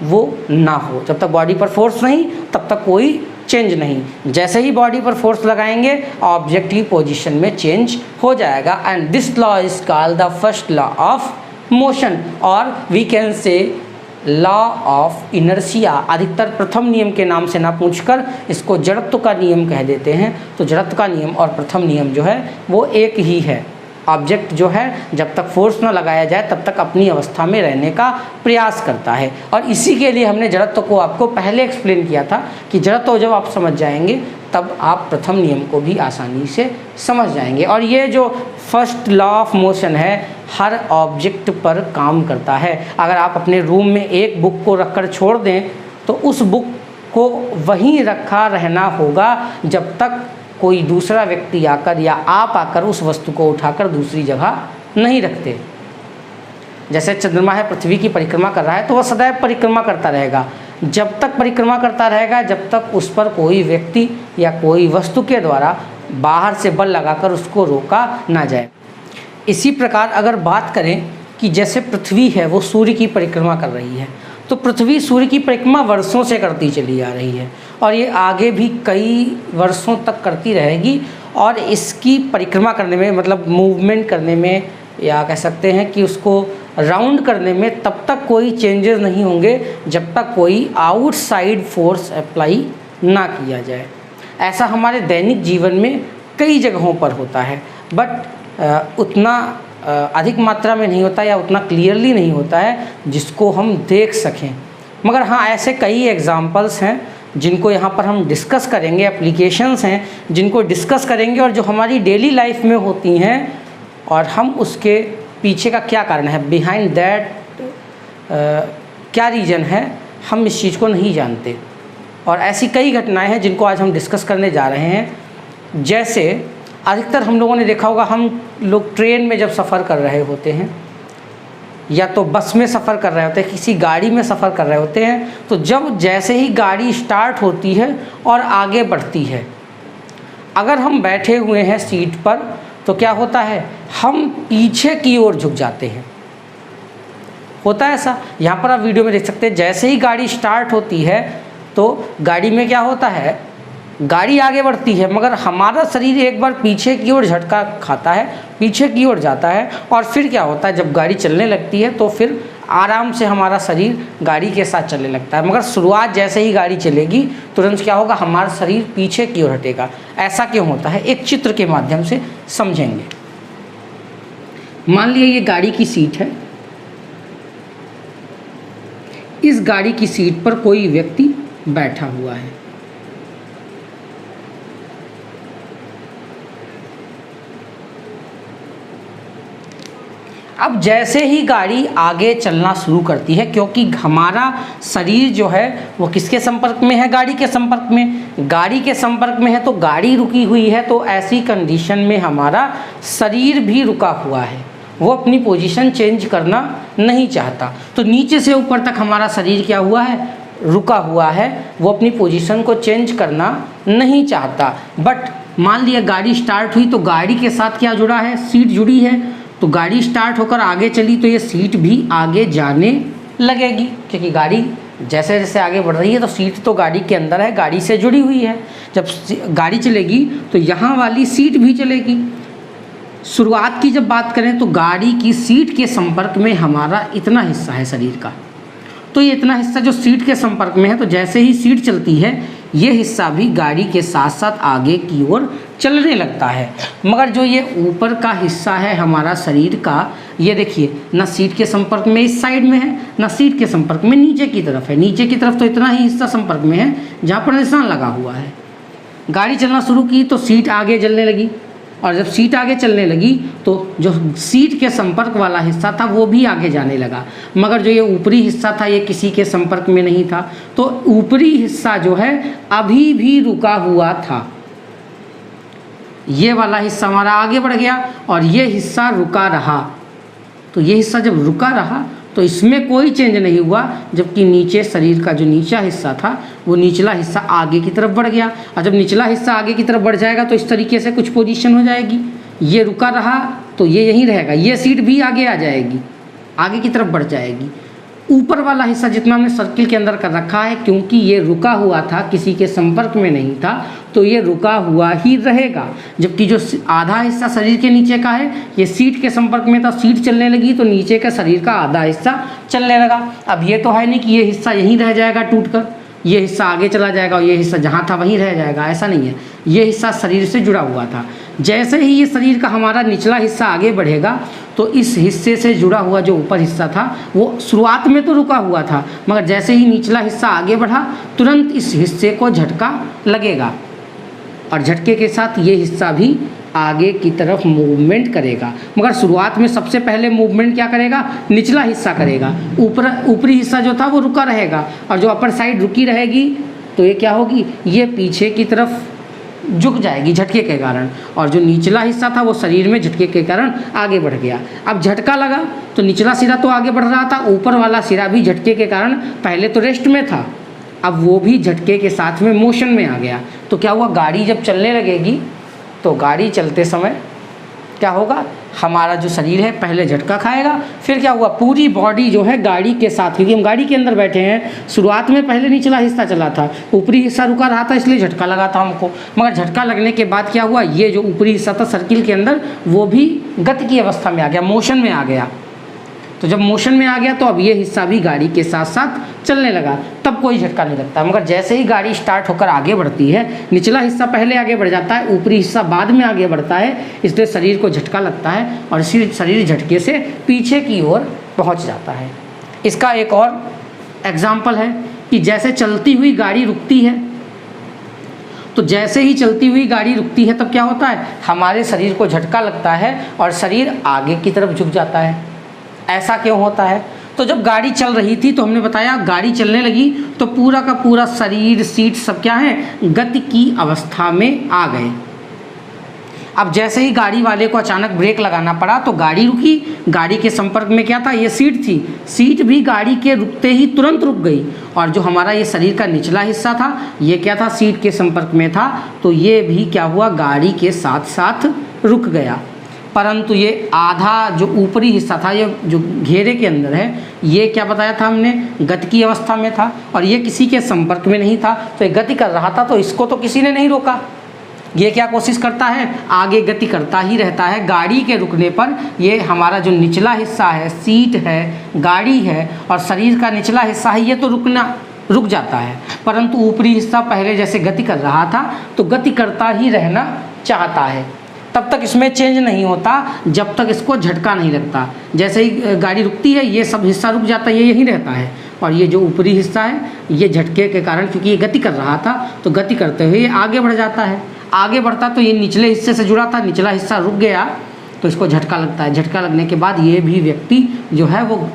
वो ना हो। जब तक बॉडी पर फोर्स नहीं तब तक कोई चेंज नहीं। जैसे ही बॉडी पर फोर्स लगाएंगे ऑब्जेक्ट की पोजीशन में चेंज हो जाएगा। And this law is called the first law of motion, और we can say law of inertia. अधिकतर प्रथम नियम के नाम से ना पूछकर इसको जड़त्व का नियम कह देते हैं। तो जड़त्व का नियम और प्रथम नियम जो है वो एक ही है। ऑब्जेक्ट जो है जब तक फोर्स ना लगाया जाए तब तक अपनी अवस्था में रहने का प्रयास करता है, और इसी के लिए हमने जड़त्व को आपको पहले एक्सप्लेन किया था कि जड़त्व जब आप समझ जाएंगे तब आप प्रथम नियम को भी आसानी से समझ जाएंगे। और ये जो फर्स्ट लॉ ऑफ मोशन है हर ऑब्जेक्ट पर काम करता है। अगर आप अपने रूम में एक बुक को रखकर छोड़ दें तो उस बुक को वहीं रखा रहना होगा जब तक कोई दूसरा व्यक्ति आकर या आप आकर उस वस्तु को उठाकर दूसरी जगह नहीं रखते। जैसे चंद्रमा है, पृथ्वी की परिक्रमा कर रहा है तो वह सदैव परिक्रमा करता रहेगा। जब तक परिक्रमा करता रहेगा जब तक उस पर कोई व्यक्ति या कोई वस्तु के द्वारा बाहर से बल लगाकर उसको रोका ना जाए। इसी प्रकार अगर बात करें कि जैसे पृथ्वी है वो सूर्य की परिक्रमा कर रही है, तो पृथ्वी सूर्य की परिक्रमा वर्षों से करती चली आ रही है और ये आगे भी कई वर्षों तक करती रहेगी। और इसकी परिक्रमा करने में, मतलब मूवमेंट करने में, या कह सकते हैं कि उसको राउंड करने में तब तक कोई चेंजेस नहीं होंगे जब तक कोई आउटसाइड फोर्स अप्लाई ना किया जाए। ऐसा हमारे दैनिक जीवन में कई जगहों पर होता है, बट उतना अधिक मात्रा में नहीं होता या उतना क्लियरली नहीं होता है जिसको हम देख सकें। मगर हाँ, ऐसे कई एग्जाम्पल्स हैं जिनको यहाँ पर हम डिस्कस करेंगे, एप्लीकेशंस हैं जिनको डिस्कस करेंगे और जो हमारी डेली लाइफ में होती हैं और हम उसके पीछे का क्या कारण है, बिहाइंड दैट क्या रीज़न है, हम इस चीज़ को नहीं जानते। और ऐसी कई घटनाएं हैं जिनको आज हम डिस्कस करने जा रहे हैं। जैसे अधिकतर हम लोगों ने देखा होगा, हम लोग ट्रेन में जब सफ़र कर रहे होते हैं या तो बस में सफ़र कर रहे होते हैं, किसी गाड़ी में सफ़र कर रहे होते हैं, तो जब जैसे ही गाड़ी स्टार्ट होती है और आगे बढ़ती है, अगर हम बैठे हुए हैं सीट पर तो क्या होता है, हम पीछे की ओर झुक जाते हैं। होता है ऐसा, यहाँ पर आप वीडियो में देख सकते हैं। जैसे ही गाड़ी स्टार्ट होती है तो गाड़ी में क्या होता है, गाड़ी आगे बढ़ती है मगर हमारा शरीर एक बार पीछे की ओर झटका खाता है, पीछे की ओर जाता है और फिर क्या होता है, जब गाड़ी चलने लगती है तो फिर आराम से हमारा शरीर गाड़ी के साथ चलने लगता है। मगर शुरुआत जैसे ही गाड़ी चलेगी तुरंत क्या होगा, हमारा शरीर पीछे की ओर हटेगा। ऐसा क्यों होता है, एक चित्र के माध्यम से समझेंगे। मान लिया ये गाड़ी की सीट है, इस गाड़ी की सीट पर कोई व्यक्ति बैठा हुआ है। अब जैसे ही गाड़ी आगे चलना शुरू करती है, क्योंकि हमारा शरीर जो है वो किसके संपर्क में है, गाड़ी के संपर्क में। गाड़ी के संपर्क में है तो गाड़ी रुकी हुई है, तो ऐसी कंडीशन में हमारा शरीर भी रुका हुआ है, वो अपनी पोजीशन चेंज करना नहीं चाहता। तो नीचे से ऊपर तक हमारा शरीर क्या हुआ है, रुका हुआ है, वो अपनी पोजीशन को चेंज करना नहीं चाहता। बट मान लिया गाड़ी स्टार्ट हुई तो गाड़ी के साथ क्या जुड़ा है, सीट जुड़ी है। तो गाड़ी स्टार्ट होकर आगे चली तो ये सीट भी आगे जाने लगेगी, क्योंकि गाड़ी जैसे जैसे आगे बढ़ रही है तो सीट तो गाड़ी के अंदर है, गाड़ी से जुड़ी हुई है। जब गाड़ी चलेगी तो यहाँ वाली सीट भी चलेगी। शुरुआत की जब बात करें तो गाड़ी की सीट के संपर्क में हमारा इतना हिस्सा है शरीर का, तो ये इतना हिस्सा जो सीट के संपर्क में है, तो जैसे ही सीट चलती है ये हिस्सा भी गाड़ी के साथ साथ आगे की ओर चलने लगता है। मगर जो ये ऊपर का हिस्सा है हमारा शरीर का, ये देखिए ना सीट के संपर्क में इस साइड में है, ना सीट के संपर्क में नीचे की तरफ है। नीचे की तरफ तो इतना ही हिस्सा संपर्क में है जहाँ पर निशान लगा हुआ है। गाड़ी चलना शुरू की तो सीट आगे चलने लगी, और जब सीट आगे चलने लगी तो जो सीट के संपर्क वाला हिस्सा था वो भी आगे जाने लगा। मगर जो ये ऊपरी हिस्सा था ये किसी के संपर्क में नहीं था, तो ऊपरी हिस्सा जो है अभी भी रुका हुआ था। ये वाला हिस्सा हमारा आगे बढ़ गया और ये हिस्सा रुका रहा। तो ये हिस्सा जब रुका रहा तो इसमें कोई चेंज नहीं हुआ, जबकि नीचे शरीर का जो नीचा हिस्सा था वो निचला हिस्सा आगे की तरफ बढ़ गया। और जब निचला हिस्सा आगे की तरफ बढ़ जाएगा तो इस तरीके से कुछ पोजीशन हो जाएगी। ये रुका रहा तो ये यहीं रहेगा, ये सीट भी आगे आ जाएगी, आगे की तरफ बढ़ जाएगी। ऊपर वाला हिस्सा जितना हमने सर्किल के अंदर कर रखा है, क्योंकि ये रुका हुआ था, किसी के संपर्क में नहीं था, तो ये रुका हुआ ही रहेगा। जबकि जो आधा हिस्सा शरीर के नीचे का है ये सीट के संपर्क में था, सीट चलने लगी तो नीचे का शरीर का आधा हिस्सा चलने लगा। अब ये तो है नहीं कि ये हिस्सा यहीं रह जाएगा टूटकर, ये हिस्सा आगे चला जाएगा और ये हिस्सा जहाँ था वहीं रह जाएगा, ऐसा नहीं है। ये हिस्सा शरीर से जुड़ा हुआ था। जैसे ही ये शरीर का हमारा निचला हिस्सा आगे बढ़ेगा तो इस हिस्से से जुड़ा हुआ जो ऊपर हिस्सा था वो शुरुआत में तो रुका हुआ था, मगर जैसे ही निचला हिस्सा आगे बढ़ा तुरंत इस हिस्से को झटका लगेगा और झटके के साथ ये हिस्सा भी आगे की तरफ मूवमेंट करेगा। मगर शुरुआत में सबसे पहले मूवमेंट क्या करेगा, निचला हिस्सा करेगा। ऊपरी हिस्सा जो था वो रुका रहेगा और जो अपर साइड रुकी रहेगी तो ये क्या होगी, ये पीछे की तरफ झुक जाएगी झटके के कारण, और जो निचला हिस्सा था वो शरीर में झटके के कारण आगे बढ़ गया। अब झटका लगा तो निचला सिरा तो आगे बढ़ रहा था, ऊपर वाला सिरा भी झटके के कारण पहले तो रेस्ट में था, अब वो भी झटके के साथ में मोशन में आ गया। तो क्या हुआ, गाड़ी जब चलने लगेगी तो गाड़ी चलते समय क्या होगा, हमारा जो शरीर है पहले झटका खाएगा, फिर क्या हुआ, पूरी बॉडी जो है गाड़ी के साथ, क्योंकि हम गाड़ी के अंदर बैठे हैं, शुरुआत में पहले निचला हिस्सा चला था, ऊपरी हिस्सा रुका रहा था, इसलिए झटका लगा था हमको। मगर झटका लगने के बाद क्या हुआ, ये जो ऊपरी हिस्सा था सर्किल के अंदर वो भी गति की अवस्था में आ गया, मोशन में आ गया। तो जब मोशन में आ गया तो अब ये हिस्सा भी गाड़ी के साथ साथ चलने लगा, तब कोई झटका नहीं लगता। मगर जैसे ही गाड़ी स्टार्ट होकर आगे बढ़ती है, निचला हिस्सा पहले आगे बढ़ जाता है, ऊपरी हिस्सा बाद में आगे बढ़ता है, इसलिए शरीर को झटका लगता है और इसी शरीर झटके से पीछे की ओर पहुंच जाता है। इसका एक और एग्जाम्पल है कि जैसे चलती हुई गाड़ी रुकती है, तो जैसे ही चलती हुई गाड़ी रुकती है तब क्या होता है, हमारे शरीर को झटका लगता है और शरीर आगे की तरफ झुक जाता है। ऐसा क्यों होता है, तो जब गाड़ी चल रही थी तो हमने बताया गाड़ी चलने लगी तो पूरा का पूरा शरीर, सीट सब क्या है, गति की अवस्था में आ गए। अब जैसे ही गाड़ी वाले को अचानक ब्रेक लगाना पड़ा तो गाड़ी रुकी, गाड़ी के संपर्क में क्या था, ये सीट थी, सीट भी गाड़ी के रुकते ही तुरंत रुक गई। और जो हमारा ये शरीर का निचला हिस्सा था, ये क्या था, सीट के संपर्क में था, तो ये भी क्या हुआ, गाड़ी के साथ साथ रुक गया। परंतु ये आधा जो ऊपरी हिस्सा था, ये जो घेरे के अंदर है, ये क्या बताया था हमने, गति की अवस्था में था और ये किसी के संपर्क में नहीं था, तो ये गति कर रहा था, तो इसको तो किसी ने नहीं रोका। ये क्या कोशिश करता है, आगे गति करता ही रहता है। गाड़ी के रुकने पर ये हमारा जो निचला हिस्सा है, सीट है, गाड़ी है और शरीर का निचला हिस्सा है, ये तो रुक जाता है, परंतु ऊपरी हिस्सा पहले जैसे गति कर रहा था तो गति करता ही रहना चाहता है। तब तक इसमें चेंज नहीं होता जब तक इसको झटका नहीं लगता। जैसे ही गाड़ी रुकती है, ये सब हिस्सा रुक जाता है, ये यहीं रहता है, और ये जो ऊपरी हिस्सा है, ये झटके के कारण, क्योंकि ये गति कर रहा था तो गति करते हुए ये आगे बढ़ जाता है। आगे बढ़ता तो ये निचले हिस्से से जुड़ा था, निचला हिस्सा रुक गया तो इसको झटका लगता है। झटका लगने के बाद ये भी व्यक्ति जो है वो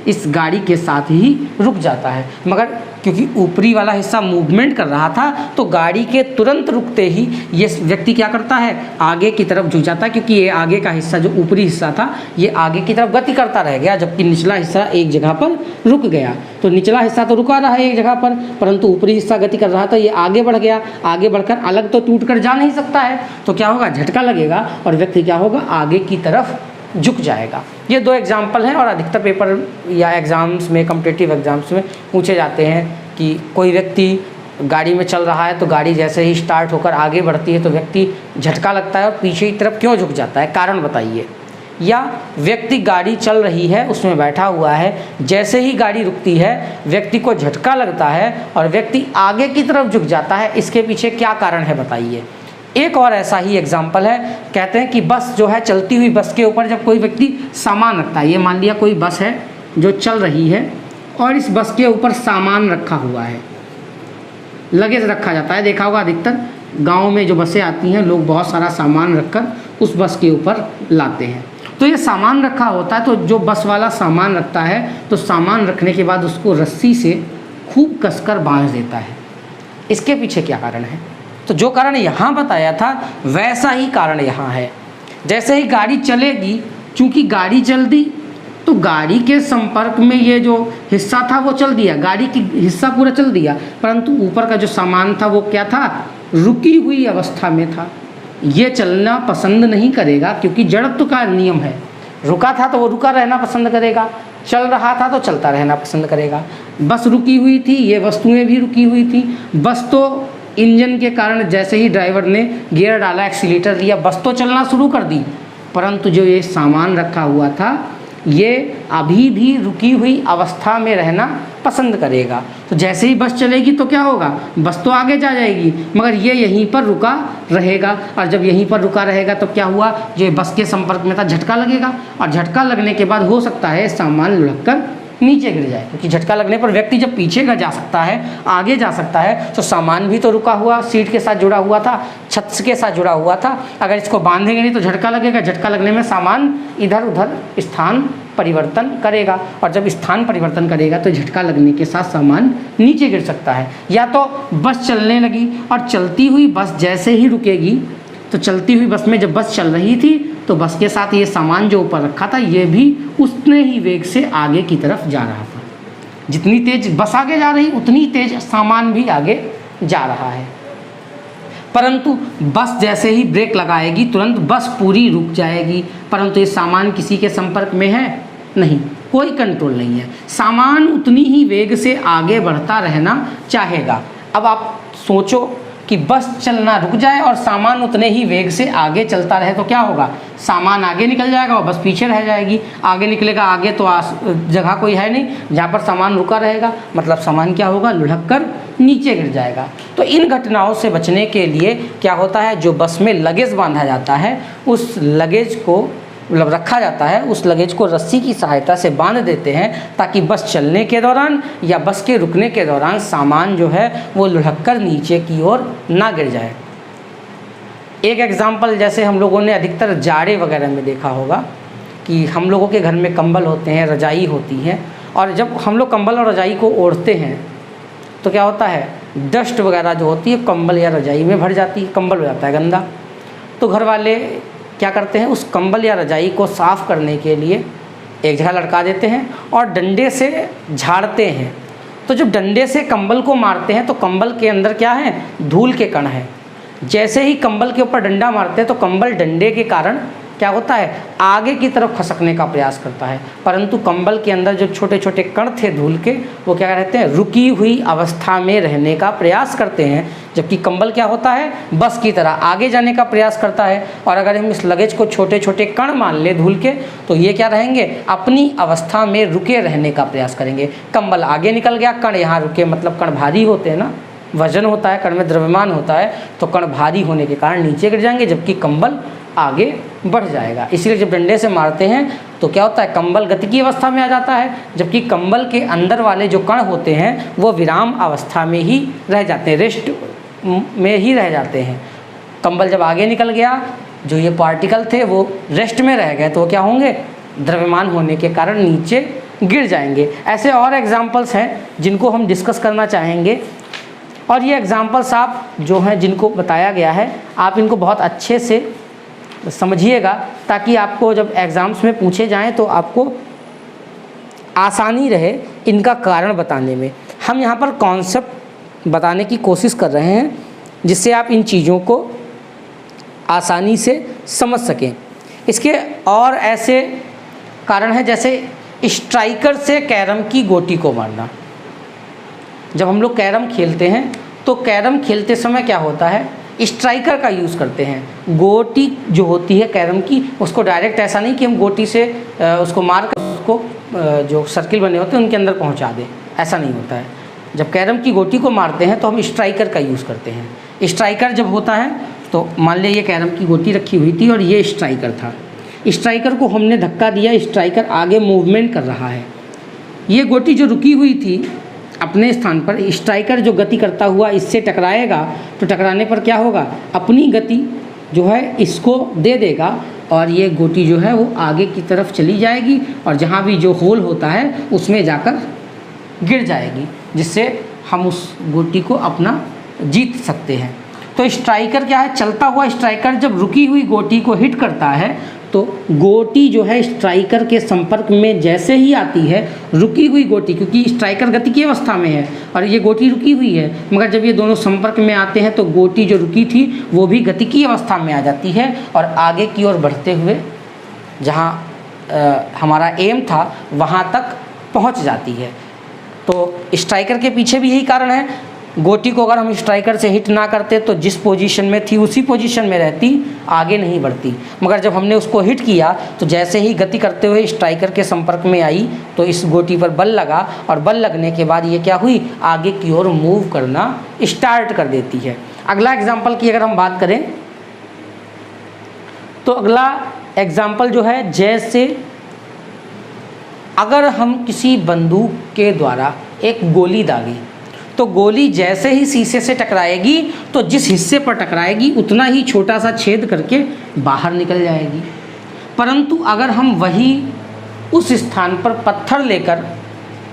इस गाड़ी के साथ ही रुक जाता है। मगर क्योंकि ऊपरी वाला हिस्सा मूवमेंट कर रहा था तो गाड़ी के तुरंत रुकते ही ये व्यक्ति क्या करता है, आगे की तरफ झुक जाता है, क्योंकि ये आगे का हिस्सा जो ऊपरी हिस्सा था ये आगे की तरफ गति करता रह गया, जबकि निचला हिस्सा एक जगह पर रुक गया। तो निचला हिस्सा तो रुका रहा है एक जगह पर, परंतु ऊपरी हिस्सा गति कर रहा था, ये आगे बढ़ गया। आगे बढ़कर अलग तो टूट कर जा नहीं सकता है, तो क्या होगा, झटका लगेगा और व्यक्ति क्या होगा, आगे की तरफ झुक जाएगा। ये दो एग्जाम्पल हैं और अधिकतर पेपर या एग्ज़ाम्स में, कॉम्पिटिटिव एग्ज़ाम्स में पूछे जाते हैं कि कोई व्यक्ति गाड़ी में चल रहा है तो गाड़ी जैसे ही स्टार्ट होकर आगे बढ़ती है तो व्यक्ति झटका लगता है और पीछे की तरफ क्यों झुक जाता है, कारण बताइए। या व्यक्ति गाड़ी चल रही है, उसमें बैठा हुआ है, जैसे ही गाड़ी रुकती है व्यक्ति को झटका लगता है और व्यक्ति आगे की तरफ झुक जाता है, इसके पीछे क्या कारण है बताइए। एक और ऐसा ही एग्जाम्पल है, कहते हैं कि बस जो है, चलती हुई बस के ऊपर जब कोई व्यक्ति सामान रखता है, ये मान लिया कोई बस है जो चल रही है और इस बस के ऊपर सामान रखा हुआ है, लगेज रखा जाता है। देखा होगा अधिकतर गांव में जो बसें आती हैं, लोग बहुत सारा सामान रखकर उस बस के ऊपर लाते हैं। तो ये सामान रखा होता है, तो जो बस वाला सामान रखता है तो सामान रखने के बाद उसको रस्सी से खूब कसकर बांध देता है। इसके पीछे क्या कारण है, तो जो कारण यहाँ बताया था वैसा ही कारण यहाँ है। जैसे ही गाड़ी चलेगी, चूँकि गाड़ी चल दी तो गाड़ी के संपर्क में ये जो हिस्सा था वो चल दिया, गाड़ी की हिस्सा पूरा चल दिया, परंतु ऊपर का जो सामान था वो क्या था, रुकी हुई अवस्था में था। ये चलना पसंद नहीं करेगा, क्योंकि जड़त्व का नियम है। रुका था तो वो रुका रहना पसंद करेगा, चल रहा था तो चलता रहना पसंद करेगा। बस रुकी हुई थी, ये वस्तुएं भी रुकी हुई थी। बस तो इंजन के कारण जैसे ही ड्राइवर ने गियर डाला, एक्सीलेटर दिया, बस तो चलना शुरू कर दी, परंतु जो ये सामान रखा हुआ था ये अभी भी रुकी हुई अवस्था में रहना पसंद करेगा। तो जैसे ही बस चलेगी तो क्या होगा, बस तो आगे जा जाएगी, मगर ये यहीं पर रुका रहेगा। और जब यहीं पर रुका रहेगा तो क्या हुआ, जो बस के संपर्क में था, झटका लगेगा और झटका लगने के बाद हो सकता है सामान लुढ़क कर नीचे गिर जाए, क्योंकि झटका लगने पर व्यक्ति जब पीछे का जा सकता है, आगे जा सकता है, तो सामान भी तो रुका हुआ, सीट के साथ जुड़ा हुआ था, छत के साथ जुड़ा हुआ था। अगर इसको बांधेंगे नहीं तो झटका लगेगा, झटका लगने में सामान इधर उधर स्थान परिवर्तन करेगा, और जब स्थान परिवर्तन करेगा तो झटका लगने के साथ सामान नीचे गिर सकता है। या तो बस चलने लगी और चलती हुई बस जैसे ही रुकेगी, तो चलती हुई बस में जब बस चल रही थी तो बस के साथ ये सामान जो ऊपर रखा था ये भी उतने ही वेग से आगे की तरफ जा रहा था। जितनी तेज बस आगे जा रही उतनी तेज सामान भी आगे जा रहा है। परंतु बस जैसे ही ब्रेक लगाएगी तुरंत बस पूरी रुक जाएगी, परंतु ये सामान किसी के संपर्क में है नहीं, कोई कंट्रोल नहीं है। सामान उतनी ही वेग से आगे बढ़ता रहना चाहेगा। अब आप सोचो कि बस चलना रुक जाए और सामान उतने ही वेग से आगे चलता रहे तो क्या होगा? सामान आगे निकल जाएगा और बस पीछे रह जाएगी। आगे निकलेगा, आगे तो जगह कोई है नहीं जहाँ पर सामान रुका रहेगा, मतलब सामान क्या होगा? लुढ़क कर नीचे गिर जाएगा। तो इन घटनाओं से बचने के लिए क्या होता है, जो बस में लगेज बांधा जाता है उस लगेज को मतलब रखा जाता है, उस लगेज को रस्सी की सहायता से बांध देते हैं ताकि बस चलने के दौरान या बस के रुकने के दौरान सामान जो है वो लुढ़क कर नीचे की ओर ना गिर जाए। एक एग्जाम्पल जैसे हम लोगों ने अधिकतर जाड़े वगैरह में देखा होगा कि हम लोगों के घर में कंबल होते हैं, रजाई होती है, और जब हम लोग कंबल और रजाई को ओढ़ते हैं तो क्या होता है, डस्ट वगैरह जो होती है कंबल या रजाई में भर जाती है, कंबल हो जाता है गंदा। तो घर वाले क्या करते हैं, उस कंबल या रजाई को साफ़ करने के लिए एक जगह लटका देते हैं और डंडे से झाड़ते हैं। तो जब डंडे से कंबल को मारते हैं तो कंबल के अंदर क्या है, धूल के कण हैं। जैसे ही कंबल के ऊपर डंडा मारते हैं तो कंबल डंडे के कारण क्या होता है, आगे की तरफ खसकने का प्रयास करता है, परंतु कंबल के अंदर जो छोटे छोटे कण थे धूल के, वो क्या रहते हैं, रुकी हुई अवस्था में रहने का प्रयास करते हैं। जबकि कंबल क्या होता है, बस की तरह आगे जाने का प्रयास करता है। और अगर हम इस लगेज को छोटे छोटे कण मान ले धूल के, तो ये क्या रहेंगे, अपनी अवस्था में रुके रहने का प्रयास करेंगे। कंबल आगे निकल गया, कण यहाँ रुके, मतलब कण भारी होते हैं ना, वजन होता है, कण में द्रव्यमान होता है, तो कण भारी होने के कारण नीचे गिर जाएंगे, जबकि कंबल आगे बढ़ जाएगा। इसलिए जब डंडे से मारते हैं तो क्या होता है, कंबल गतिकी अवस्था में आ जाता है, जबकि कंबल के अंदर वाले जो कण होते हैं वो विराम अवस्था में ही रह जाते हैं, रेस्ट में ही रह जाते हैं। कंबल जब आगे निकल गया, जो ये पार्टिकल थे वो रेस्ट में रह गए, तो वो क्या होंगे, द्रव्यमान होने के कारण नीचे गिर जाएंगे। ऐसे और एग्जाम्पल्स हैं जिनको हम डिस्कस करना चाहेंगे, और ये एग्जाम्पल्स आप जो हैं जिनको बताया गया है आप इनको बहुत अच्छे से समझिएगा, ताकि आपको जब एग्ज़ाम्स में पूछे जाएं तो आपको आसानी रहे इनका कारण बताने में। हम यहाँ पर कॉन्सेप्ट बताने की कोशिश कर रहे हैं जिससे आप इन चीज़ों को आसानी से समझ सकें। इसके और ऐसे कारण हैं, जैसे स्ट्राइकर से कैरम की गोटी को मारना। जब हम लोग कैरम खेलते हैं तो कैरम खेलते समय क्या होता है, स्ट्राइकर का यूज़ करते हैं। गोटी जो होती है कैरम की, उसको डायरेक्ट ऐसा नहीं कि हम गोटी से उसको मार कर उसको जो सर्किल बने होते हैं उनके अंदर पहुंचा दें, ऐसा नहीं होता है। जब कैरम की गोटी को मारते हैं तो हम स्ट्राइकर का यूज़ करते हैं। स्ट्राइकर जब होता है तो मान लिया ये कैरम की गोटी रखी हुई थी और ये स्ट्राइकर था, स्ट्राइकर को हमने धक्का दिया, स्ट्राइकर आगे मूवमेंट कर रहा है। ये गोटी जो रुकी हुई थी अपने स्थान पर, स्ट्राइकर जो गति करता हुआ इससे टकराएगा, तो टकराने पर क्या होगा, अपनी गति जो है इसको दे देगा और ये गोटी जो है वो आगे की तरफ चली जाएगी और जहाँ भी जो होल होता है उसमें जाकर गिर जाएगी, जिससे हम उस गोटी को अपना जीत सकते हैं। तो स्ट्राइकर क्या है, चलता हुआ स्ट्राइकर जब रुकी हुई गोटी को हिट करता है तो गोटी जो है स्ट्राइकर के संपर्क में जैसे ही आती है, रुकी हुई गोटी, क्योंकि स्ट्राइकर गति की अवस्था में है और ये गोटी रुकी हुई है, मगर जब ये दोनों संपर्क में आते हैं तो गोटी जो रुकी थी वो भी गति की अवस्था में आ जाती है और आगे की ओर बढ़ते हुए जहाँ हमारा एम था वहाँ तक पहुँच जाती है। तो स्ट्राइकर के पीछे भी यही कारण है। गोटी को अगर हम स्ट्राइकर से हिट ना करते तो जिस पोजीशन में थी उसी पोजीशन में रहती, आगे नहीं बढ़ती, मगर जब हमने उसको हिट किया तो जैसे ही गति करते हुए स्ट्राइकर के संपर्क में आई तो इस गोटी पर बल लगा और बल लगने के बाद ये क्या हुई, आगे की ओर मूव करना स्टार्ट कर देती है। अगला एग्जाम्पल की अगर हम बात करें तो अगला एग्जाम्पल जो है, जैसे अगर हम किसी बंदूक के द्वारा एक गोली दागे तो गोली जैसे ही शीशे से टकराएगी तो जिस हिस्से पर टकराएगी उतना ही छोटा सा छेद करके बाहर निकल जाएगी। परंतु अगर हम वही उस स्थान पर पत्थर लेकर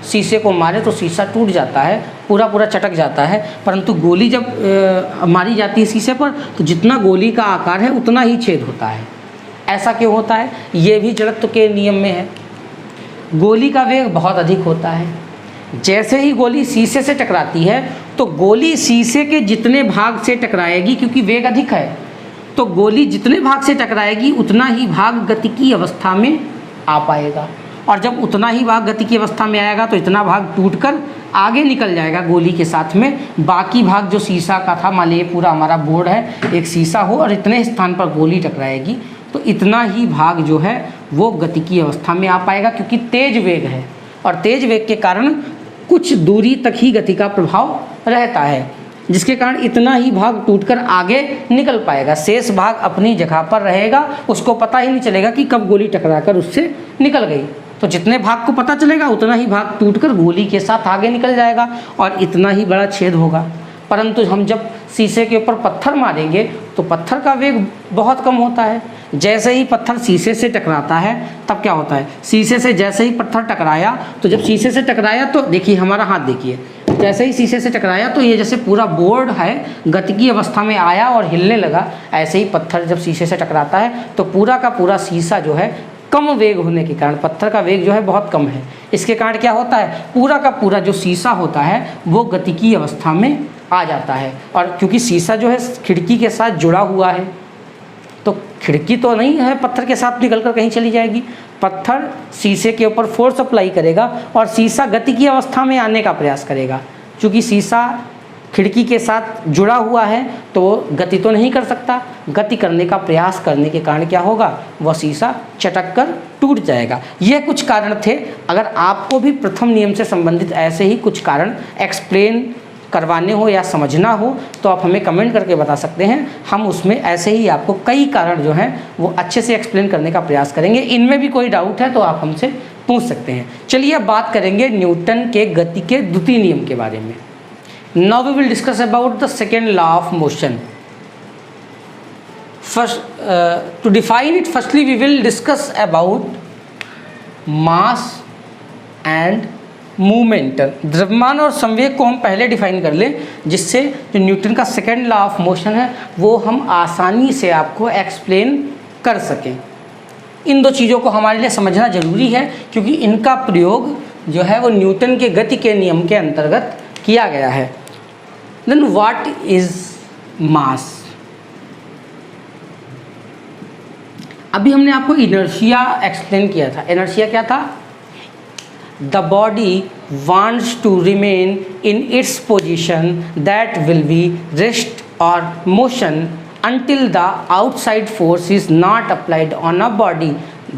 शीशे को मारे तो शीशा टूट जाता है, पूरा पूरा चटक जाता है। परंतु गोली जब मारी जाती है शीशे पर तो जितना गोली का आकार है उतना ही छेद होता है। ऐसा क्यों होता है, ये भी जड़त्व के नियम में है। गोली का वेग बहुत अधिक होता है, जैसे ही गोली शीशे से टकराती है तो गोली शीशे के जितने भाग से टकराएगी, क्योंकि वेग अधिक है, तो गोली जितने भाग से टकराएगी उतना ही भाग गतिकी अवस्था में आ पाएगा, और जब उतना ही भाग गतिकी अवस्था में आएगा तो इतना भाग टूटकर आगे निकल जाएगा गोली के साथ में। बाकी भाग जो शीशा का था, मान लीजिए पूरा हमारा बोर्ड है, एक शीशा हो और इतने स्थान पर गोली टकराएगी तो इतना ही भाग जो है वो गतिकी अवस्था में आ पाएगा, क्योंकि तेज वेग है और तेज वेग के कारण कुछ दूरी तक ही गति का प्रभाव रहता है, जिसके कारण इतना ही भाग टूटकर आगे निकल पाएगा, शेष भाग अपनी जगह पर रहेगा, उसको पता ही नहीं चलेगा कि कब गोली टकराकर उससे निकल गई। तो जितने भाग को पता चलेगा उतना ही भाग टूटकर गोली के साथ आगे निकल जाएगा और इतना ही बड़ा छेद होगा। परंतु हम जब शीशे के ऊपर पत्थर मारेंगे तो पत्थर का वेग बहुत कम होता है। जैसे ही पत्थर शीशे से टकराता है तब क्या होता है, शीशे से जैसे ही पत्थर टकराया तो जब शीशे से टकराया तो देखिए हमारा हाथ देखिए, जैसे ही शीशे से टकराया तो ये जैसे पूरा बोर्ड है गतिकी अवस्था में आया और हिलने लगा। ऐसे ही पत्थर जब शीशे से टकराता है तो पूरा का पूरा शीशा जो है कम वेग होने के कारण, पत्थर का वेग जो है बहुत कम है, इसके कारण क्या होता है, पूरा का पूरा जो शीशा होता है वो गतिकी अवस्था में आ जाता है। और क्योंकि शीशा जो है खिड़की के साथ जुड़ा हुआ है, तो खिड़की तो नहीं है पत्थर के साथ निकलकर कहीं चली जाएगी, पत्थर शीशे के ऊपर फोर्स अप्लाई करेगा और शीशा गतिकी अवस्था में आने का प्रयास करेगा। क्योंकि शीशा खिड़की के साथ जुड़ा हुआ है तो वो गति तो नहीं कर सकता, गति करने का प्रयास करने के कारण क्या होगा, वह शीशा चटक कर टूट जाएगा। ये कुछ कारण थे। अगर आपको भी प्रथम नियम से संबंधित ऐसे ही कुछ कारण एक्सप्लेन करवाने हो या समझना हो तो आप हमें कमेंट करके बता सकते हैं, हम उसमें ऐसे ही आपको कई कारण जो हैं वो अच्छे से एक्सप्लेन करने का प्रयास करेंगे। इनमें भी कोई डाउट है तो आप हमसे पूछ सकते हैं। चलिए अब बात करेंगे न्यूटन के गति के द्वितीय नियम के बारे में। Now we will discuss about the second law of motion. First, to define it, firstly we will discuss about mass and movement. द्रव्यमान और संवेग को हम पहले डिफाइन कर लें, जिससे जो न्यूटन का सेकेंड लॉ ऑफ मोशन है वो हम आसानी से आपको एक्सप्लेन कर सकें। इन दो चीज़ों को हमारे लिए समझना ज़रूरी है, क्योंकि इनका प्रयोग जो है वो न्यूटन के गति के नियम के अंतर्गत किया गया है। Then what is mass? अभी हमने आपको इनर्शिया एक्सप्लेन किया था। इनर्शिया क्या था? The body wants to remain in its position that will be rest और motion until the outside force is not applied on a body.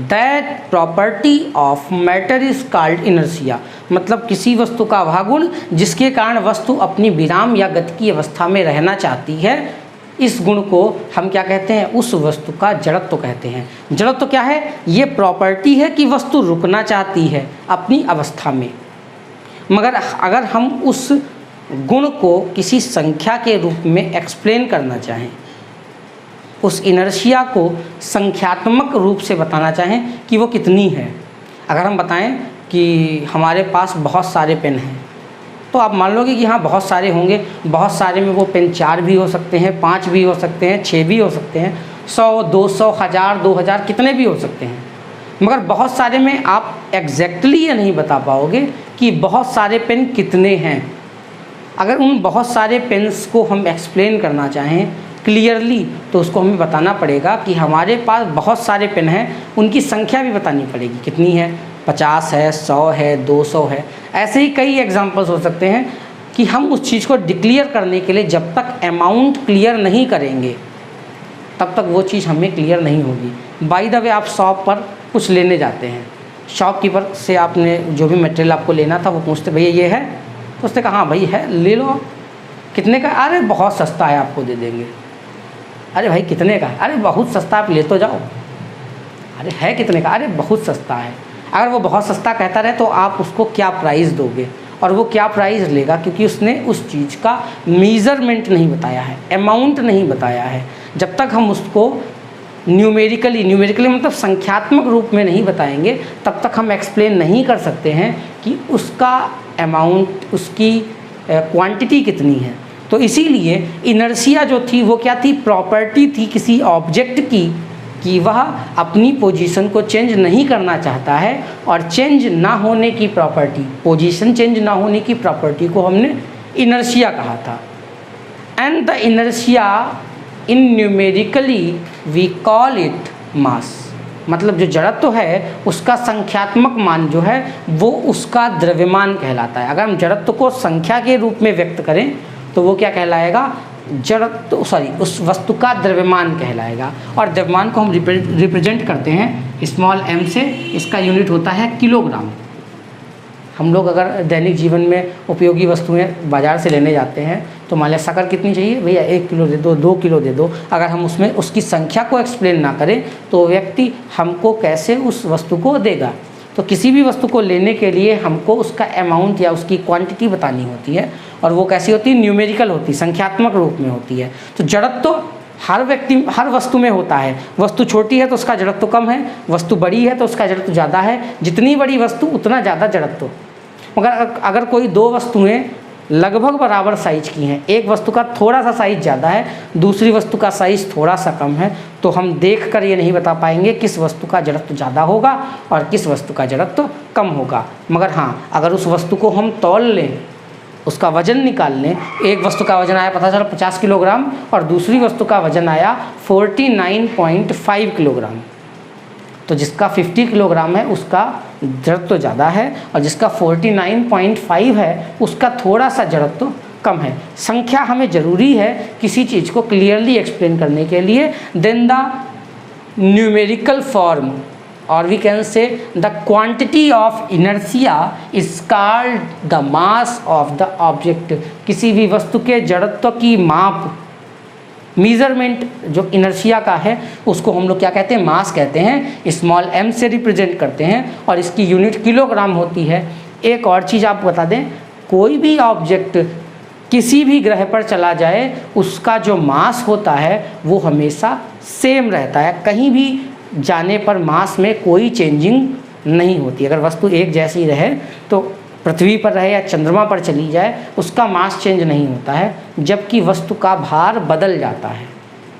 That property of matter is called inertia. मतलब किसी वस्तु का आभागुण जिसके कारण वस्तु अपनी विराम या गति की अवस्था में रहना चाहती है, इस गुण को हम क्या कहते हैं? उस वस्तु का जड़त्व कहते हैं। जड़त्व क्या है? ये प्रॉपर्टी है कि वस्तु रुकना चाहती है अपनी अवस्था में, मगर अगर हम उस गुण को किसी संख्या के रूप में एक्सप्लेन करना चाहें, उस इनर्शिया को संख्यात्मक रूप से बताना चाहें कि वो कितनी है। अगर हम बताएं कि हमारे पास बहुत सारे पेन हैं, तो आप मान लोगे कि हाँ बहुत सारे होंगे। बहुत सारे में वो पेन 4 भी हो सकते हैं, 5 भी हो सकते हैं, 6 भी हो सकते हैं, 100, 200, 1000, 2000 कितने भी हो सकते हैं। मगर बहुत सारे में आप एग्जैक्टली ये नहीं बता पाओगे कि बहुत सारे पेन कितने हैं। अगर उन बहुत सारे पेन्स को हम एक्सप्लेन करना चाहें क्लियरली, तो उसको हमें बताना पड़ेगा कि हमारे पास बहुत सारे पेन हैं, उनकी संख्या भी बतानी पड़ेगी कितनी है, 50 है, 100 है, 200 है। ऐसे ही कई एग्जांपल्स हो सकते हैं कि हम उस चीज़ को डिक्लेयर करने के लिए जब तक अमाउंट क्लियर नहीं करेंगे तब तक वो चीज़ हमें क्लियर नहीं होगी। बाय द वे, आप शॉप पर कुछ लेने जाते हैं, शॉपकीपर से आपने जो भी मटेरियल आपको लेना था वो पूछते भैया ये है, तो उसने कहा हाँ भाई है, ले लो। कितने का? अरे बहुत सस्ता है, आपको दे देंगे। अरे भाई कितने का है? अरे बहुत सस्ता, आप ले तो जाओ। अरे है कितने का? अरे बहुत सस्ता है। अगर वो बहुत सस्ता कहता रहे तो आप उसको क्या प्राइस दोगे, और वो क्या प्राइस लेगा? क्योंकि उसने उस चीज़ का मीज़रमेंट नहीं बताया है, अमाउंट नहीं बताया है। जब तक हम उसको न्यूमेरिकली मतलब संख्यात्मक रूप में नहीं बताएंगे, तब तक हम एक्सप्लेन नहीं कर सकते हैं कि उसका अमाउंट, उसकी क्वांटिटी कितनी है। तो इसीलिए इनर्शिया जो थी वो क्या थी? प्रॉपर्टी थी किसी ऑब्जेक्ट की कि वह अपनी पोजीशन को चेंज नहीं करना चाहता है, और चेंज ना होने की प्रॉपर्टी, पोजीशन चेंज ना होने की प्रॉपर्टी को हमने इनर्शिया कहा था। And the inertia in numerically we call it mass, मतलब जो जड़त्व है उसका संख्यात्मक मान जो है वो उसका द्रव्यमान कहलाता है। अगर हम जड़त्व को संख्या के रूप में व्यक्त करें तो वो क्या कहलाएगा, उस वस्तु का द्रव्यमान कहलाएगा। और द्रव्यमान को हम रिप्रेजेंट करते हैं स्मॉल m से, इसका यूनिट होता है किलोग्राम। हम लोग अगर दैनिक जीवन में उपयोगी वस्तुएं बाज़ार से लेने जाते हैं तो मान लिया शक्कर कितनी चाहिए, भैया 1 किलो दे दो, 2 किलो दे दो। अगर हम उसमें उसकी संख्या को एक्सप्लेन ना करें तो व्यक्ति हमको कैसे उस वस्तु को देगा। तो किसी भी वस्तु को लेने के लिए हमको उसका अमाउंट या उसकी क्वांटिटी बतानी होती है, और वो कैसी होती है, न्यूमेरिकल होती है, संख्यात्मक रूप में होती है। तो जड़त्व तो हर वस्तु में होता है। वस्तु छोटी है तो उसका जड़त्व कम है, वस्तु बड़ी है तो उसका जड़त्व ज़्यादा है। जितनी बड़ी वस्तु उतना ज़्यादा जड़त्व। मगर अगर कोई दो वस्तुएं लगभग बराबर साइज की हैं, एक वस्तु का थोड़ा सा साइज ज़्यादा है, दूसरी वस्तु का साइज थोड़ा सा कम है, तो हम देखकर ये नहीं बता पाएंगे किस वस्तु का जड़त्व ज़्यादा होगा और किस वस्तु का जड़त्व कम होगा। मगर हाँ, अगर उस वस्तु को हम तौल लें, उसका वजन निकाल लें, एक वस्तु का वजन आया पता चला 50 किलोग्राम और दूसरी वस्तु का वजन आया 49.5 किलोग्राम, तो जिसका 50 किलोग्राम है उसका जड़त्व ज़्यादा है और जिसका 49.5 है उसका थोड़ा सा जड़त्व कम है। संख्या हमें ज़रूरी है किसी चीज़ को क्लियरली एक्सप्लेन करने के लिए। देन द न्यूमेरिकल फॉर्म और we can say the quantity of inertia is called the mass of the object. किसी भी वस्तु के जड़त्व की माप, मीज़रमेंट जो इनर्शिया का है उसको हम लोग क्या कहते हैं, मास कहते हैं। स्मॉल m से रिप्रेजेंट करते हैं और इसकी यूनिट किलोग्राम होती है। एक और चीज़ आप बता दें, कोई भी ऑब्जेक्ट किसी भी ग्रह पर चला जाए उसका जो मास होता है वो हमेशा सेम रहता है, कहीं भी जाने पर मास में कोई चेंजिंग नहीं होती। अगर वस्तु एक जैसी रहे तो पृथ्वी पर रहे या चंद्रमा पर चली जाए उसका मास चेंज नहीं होता है, जबकि वस्तु का भार बदल जाता है।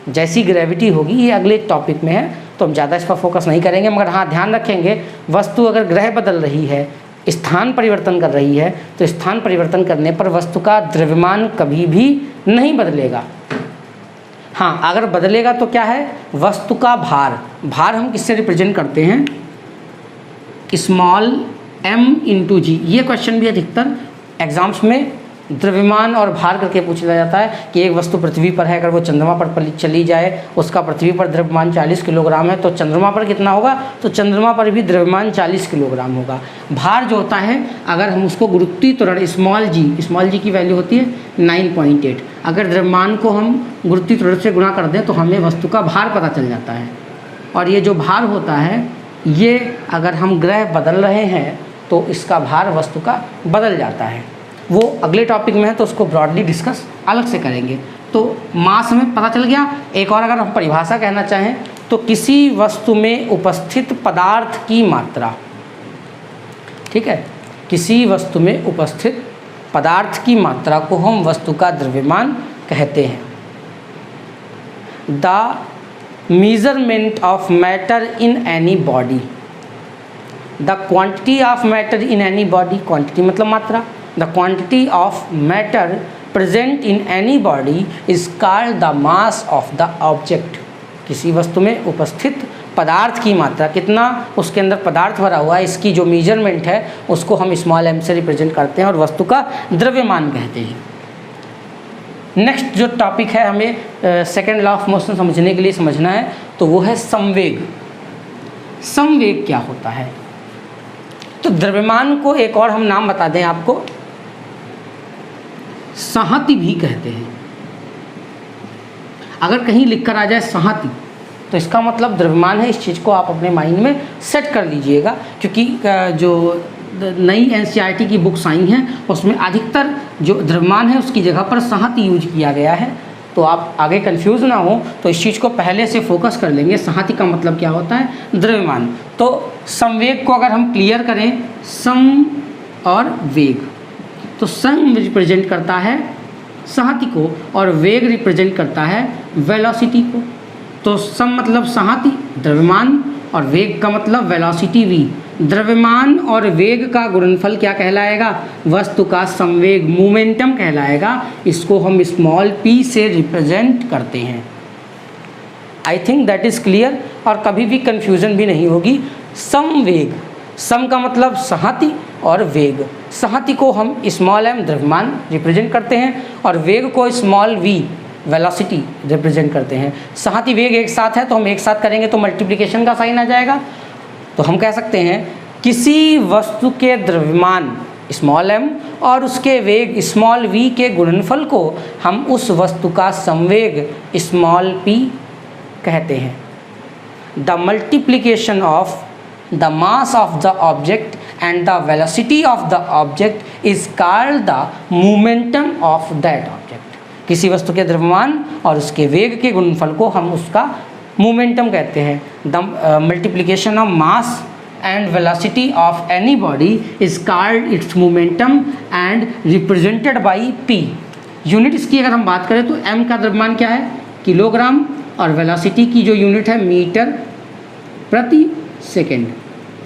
जैसी ग्रेविटी होगी, ये अगले टॉपिक में है तो हम ज़्यादा इस पर फोकस नहीं करेंगे, मगर हाँ ध्यान रखेंगे वस्तु अगर ग्रह बदल रही है, स्थान परिवर्तन कर रही है, तो स्थान परिवर्तन करने पर वस्तु का द्रव्यमान कभी भी नहीं बदलेगा। हाँ, अगर बदलेगा तो क्या है, वस्तु का भार हम किससे रिप्रेजेंट करते हैं, स्मॉल m इंटू जी। ये क्वेश्चन भी अधिकतर एग्जाम्स में द्रव्यमान और भार करके पूछा जाता है कि एक वस्तु पृथ्वी पर है, अगर वो चंद्रमा पर चली जाए, उसका पृथ्वी पर द्रव्यमान 40 किलोग्राम है, तो चंद्रमा पर कितना होगा, तो चंद्रमा पर भी द्रव्यमान 40 किलोग्राम होगा। भार जो होता है, अगर हम उसको गुरुत्वीय त्वरण स्मॉल जी की वैल्यू होती है 9.8, अगर द्रव्यमान को हम गुरुत्वीय त्वरण से गुणा कर दें तो हमें वस्तु का भार पता चल जाता है। और ये जो भार होता है, ये अगर हम ग्रह बदल रहे हैं तो इसका भार वस्तु का बदल जाता है। वो अगले टॉपिक में है तो उसको ब्रॉडली डिस्कस अलग से करेंगे। तो मास में पता चल गया। एक और अगर हम परिभाषा कहना चाहें तो किसी वस्तु में उपस्थित पदार्थ की मात्रा, ठीक है, किसी वस्तु में उपस्थित पदार्थ की मात्रा को हम वस्तु का द्रव्यमान कहते हैं। The measurement of matter in any body, the quantity of matter in any body, quantity मतलब मात्रा, the quantity of matter present in any body is called the mass of the object. किसी वस्तु में उपस्थित पदार्थ की मात्रा, कितना उसके अंदर पदार्थ भरा हुआ है, इसकी जो मेजरमेंट है उसको हम स्मॉल m से रिप्रेजेंट करते हैं और वस्तु का द्रव्यमान कहते हैं। नेक्स्ट जो टॉपिक है हमें सेकेंड लॉ ऑफ मोशन समझने के लिए समझना है तो वो है संवेग। संवेग क्या होता है, तो द्रव्यमान को एक और हम नाम बता दें आपको, संहति भी कहते हैं। अगर कहीं लिखकर आ जाए संहति तो इसका मतलब द्रव्यमान है। इस चीज़ को आप अपने माइंड में सेट कर लीजिएगा, क्योंकि जो नई NCERT की बुक्स आई हैं उसमें अधिकतर जो द्रव्यमान है उसकी जगह पर संहति यूज किया गया है। तो आप आगे कंफ्यूज ना हो तो इस चीज़ को पहले से फोकस कर लेंगे। संहति का मतलब क्या होता है, द्रव्यमान। तो संवेग को अगर हम क्लियर करें, सम और वेग, तो सम रिप्रेजेंट करता है संहति को और वेग रिप्रेजेंट करता है वेलोसिटी को। तो सम मतलब संहति द्रव्यमान और वेग का मतलब वेलोसिटी v। द्रव्यमान और वेग का गुणनफल क्या कहलाएगा? वस्तु का संवेग, मोमेंटम कहलाएगा। इसको हम स्मॉल p से रिप्रेजेंट करते हैं। I think that is clear और कभी भी कन्फ्यूज़न भी नहीं होगी। संवेग, सम का मतलब संहति और वेग, संहति को हम स्मॉल m द्रव्यमान रिप्रेजेंट करते हैं और वेग को स्मॉल v वेलोसिटी रिप्रेजेंट करते हैं। संहति वेग एक साथ है तो हम एक साथ करेंगे तो मल्टीप्लिकेशन का साइन आ जाएगा। तो हम कह सकते हैं किसी वस्तु के द्रव्यमान स्मॉल m और उसके वेग स्मॉल v के गुणनफल को हम उस वस्तु का संवेग स्मॉल p कहते हैं। The multiplication of the mass of the object and the velocity of the object is called the momentum of that object. किसी वस्तु के द्रव्यमान और उसके वेग के गुणनफल को हम उसका मोमेंटम कहते हैं। The multiplication of mass and velocity of any body is called its momentum and represented by p। Unit इसकी अगर हम बात करें तो m का द्रव्यमान क्या है? किलोग्राम, और वेलोसिटी की जो यूनिट है मीटर प्रति सेकेंड।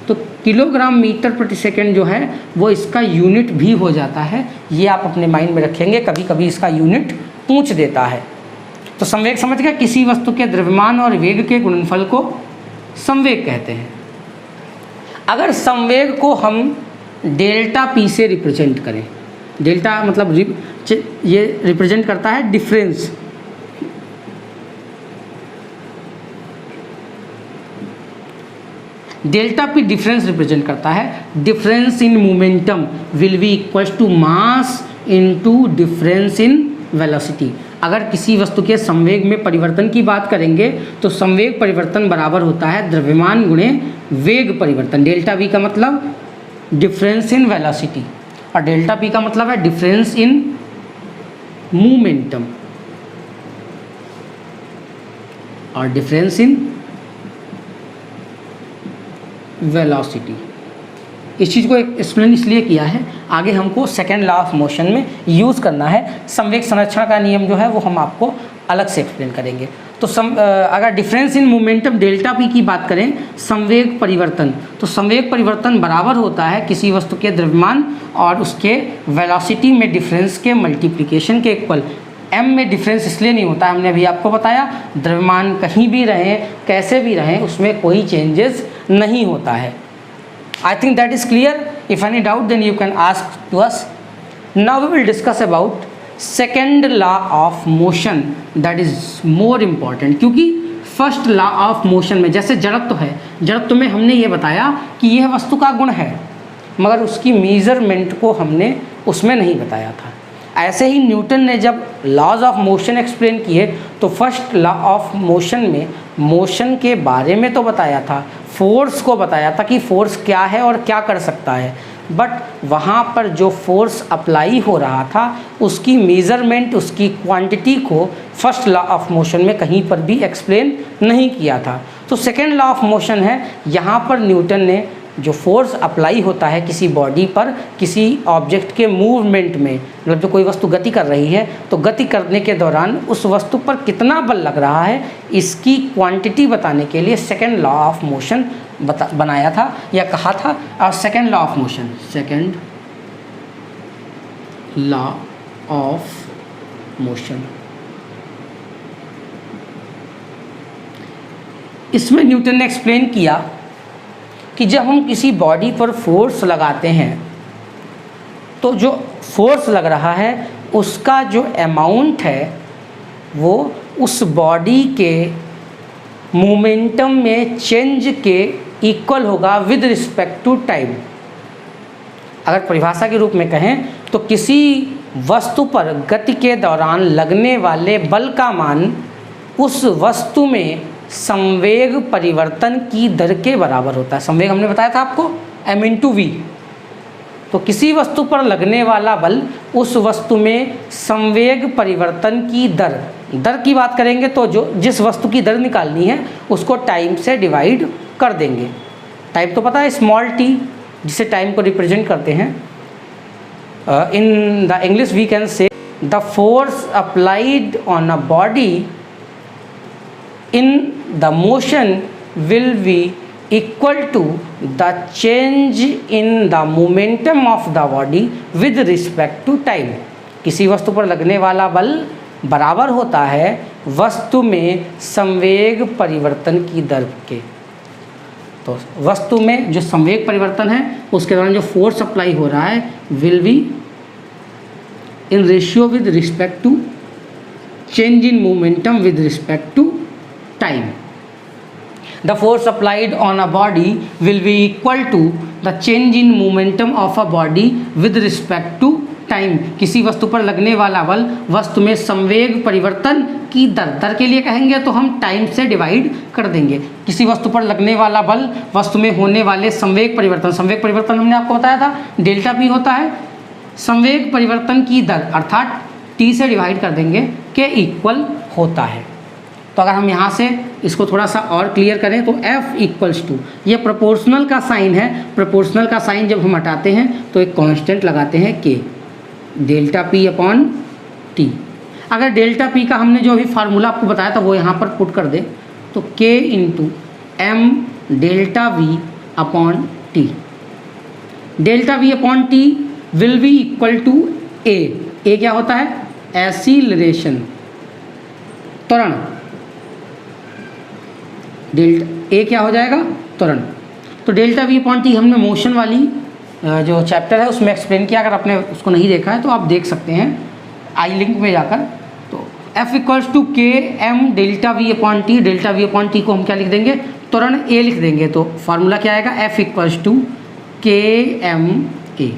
तो किलोग्राम मीटर प्रति सेकेंड जो है वो इसका यूनिट भी हो जाता है। ये आप अपने माइंड में रखेंगे, कभी कभी इसका यूनिट पूछ देता है। तो संवेग समझ गए, किसी वस्तु के द्रव्यमान और वेग के गुणनफल को संवेग कहते हैं। अगर संवेग को हम डेल्टा p से रिप्रेजेंट करें, डेल्टा मतलब ये रिप्रेजेंट करता है difference, delta p difference represent करता है। Difference in momentum will be equals to mass into difference in velocity. अगर किसी वस्तु के संवेग में परिवर्तन की बात करेंगे तो संवेग परिवर्तन बराबर होता है द्रव्यमान गुणे वेग परिवर्तन। डेल्टा v का मतलब डिफरेंस इन वेलोसिटी और डेल्टा p का मतलब है डिफरेंस इन मोमेंटम और डिफरेंस इन वेलोसिटी। इस चीज़ को एक्सप्लेन इसलिए किया है, आगे हमको सेकेंड लॉ ऑफ मोशन में यूज़ करना है। संवेग संरक्षण का नियम जो है वो हम आपको अलग से एक्सप्लेन करेंगे। तो अगर difference in momentum delta p की बात करें, संवेग परिवर्तन, तो संवेग परिवर्तन बराबर होता है किसी वस्तु के द्रव्यमान और उसके वेलोसिटी में डिफरेंस के मल्टीप्लिकेशन के इक्वल। m में डिफरेंस इसलिए नहीं होता, हमने अभी आपको बताया, द्रव्यमान कहीं भी रहें कैसे भी रहें उसमें कोई चेंजेस नहीं होता है। I think that is clear. If any doubt then you can ask to us. Now we will discuss about second law of motion, that is more important, क्योंकि फर्स्ट लॉ ऑफ मोशन में जैसे जड़त्व है, जड़त्व में हमने ये बताया कि यह वस्तु का गुण है मगर उसकी मेजरमेंट को हमने उसमें नहीं बताया था। ऐसे ही न्यूटन ने जब लॉज ऑफ मोशन एक्सप्लेन किए तो फर्स्ट लॉ ऑफ मोशन में मोशन के बारे में तो बताया था, फोर्स को बताया था कि फोर्स क्या है और क्या कर सकता है, बट वहाँ पर जो फोर्स अप्लाई हो रहा था उसकी मेज़रमेंट, उसकी क्वांटिटी को फर्स्ट लॉ ऑफ मोशन में कहीं पर भी एक्सप्लेन नहीं किया था। तो सेकेंड लॉ ऑफ मोशन है, यहाँ पर न्यूटन ने जो फोर्स अप्लाई होता है किसी बॉडी पर किसी ऑब्जेक्ट के मूवमेंट में, मतलब जो कोई वस्तु गति कर रही है तो गति करने के दौरान उस वस्तु पर कितना बल लग रहा है इसकी क्वांटिटी बताने के लिए सेकेंड लॉ ऑफ मोशन बनाया था या कहा था। और second law of motion, second law of motion, इसमें न्यूटन ने एक्सप्लेन किया कि जब हम किसी बॉडी पर फोर्स लगाते हैं तो जो फोर्स लग रहा है उसका जो अमाउंट है वो उस बॉडी के मोमेंटम में चेंज के इक्वल होगा विद रिस्पेक्ट टू टाइम। अगर परिभाषा के रूप में कहें तो किसी वस्तु पर गति के दौरान लगने वाले बल का मान उस वस्तु में संवेग परिवर्तन की दर के बराबर होता है। संवेग हमने बताया था आपको m/v। तो किसी वस्तु पर लगने वाला बल उस वस्तु में संवेग परिवर्तन की दर की बात करेंगे तो जो जिस वस्तु की दर निकालनी है उसको टाइम से डिवाइड कर देंगे। टाइम तो पता है स्मॉल t, जिसे टाइम को रिप्रेजेंट करते हैं। In the English we can say the force applied on a body in the motion will be equal to the change in the momentum of the body with respect to time. किसी वस्तु पर लगने वाला बल बराबर होता है वस्तु में संवेग परिवर्तन की दर के। तो वस्तु में जो संवेग परिवर्तन है उसके दौरान जो फोर्स अप्लाई हो रहा है will be in ratio with respect to change in momentum with respect to time. The force applied on a body will be equal to the change in momentum of a body with respect to time। किसी वस्तु पर लगने वाला बल वस्तु में संवेग परिवर्तन की दर के लिए कहेंगे तो हम टाइम से डिवाइड कर देंगे। किसी वस्तु पर लगने वाला बल वस्तु में होने वाले संवेग परिवर्तन हमने आपको बताया था डेल्टा पी होता है संवेग परिवर्तन की दर अर्थात टी से डिवाइड कर देंगे के इक्वल होता है। तो अगर हम यहाँ से इसको थोड़ा सा और क्लियर करें तो F इक्वल्स टू, ये प्रोपोर्शनल का साइन है, प्रोपोर्शनल का साइन जब हम हटाते हैं तो एक कांस्टेंट लगाते हैं K, delta P upon T। अगर डेल्टा P का हमने जो अभी फार्मूला आपको बताया था वो यहाँ पर पुट कर दे तो K into M delta V upon T। Delta V upon T will be equal to A क्या होता है? एक्सीलरेशन, त्वरण। डेल्टा ए क्या हो जाएगा? त्वरण। तो डेल्टा वी अपॉन टी हमने मोशन वाली जो चैप्टर है उसमें एक्सप्लेन किया, अगर आपने उसको नहीं देखा है तो आप देख सकते हैं आई लिंक में जाकर। तो F equals to K M delta V upon T, delta V upon T को हम क्या लिख देंगे? त्वरण ए लिख देंगे। तो फार्मूला क्या आएगा? F equals to K M A,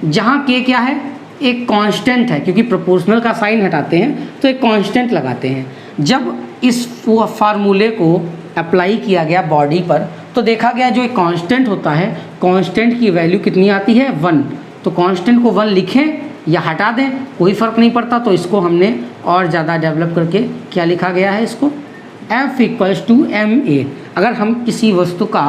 जहाँ के क्या है? एक कांस्टेंट है, क्योंकि प्रोपोर्शनल का साइन हटाते हैं तो एक कांस्टेंट लगाते हैं। जब इस फार्मूले को अप्लाई किया गया बॉडी पर तो देखा गया जो एक कांस्टेंट होता है, कांस्टेंट की वैल्यू कितनी आती है? 1। तो कांस्टेंट को 1 लिखें या हटा दें कोई फ़र्क नहीं पड़ता। तो इसको हमने और ज़्यादा डेवलप करके क्या लिखा गया है? इसको F equals to M A. अगर हम किसी वस्तु का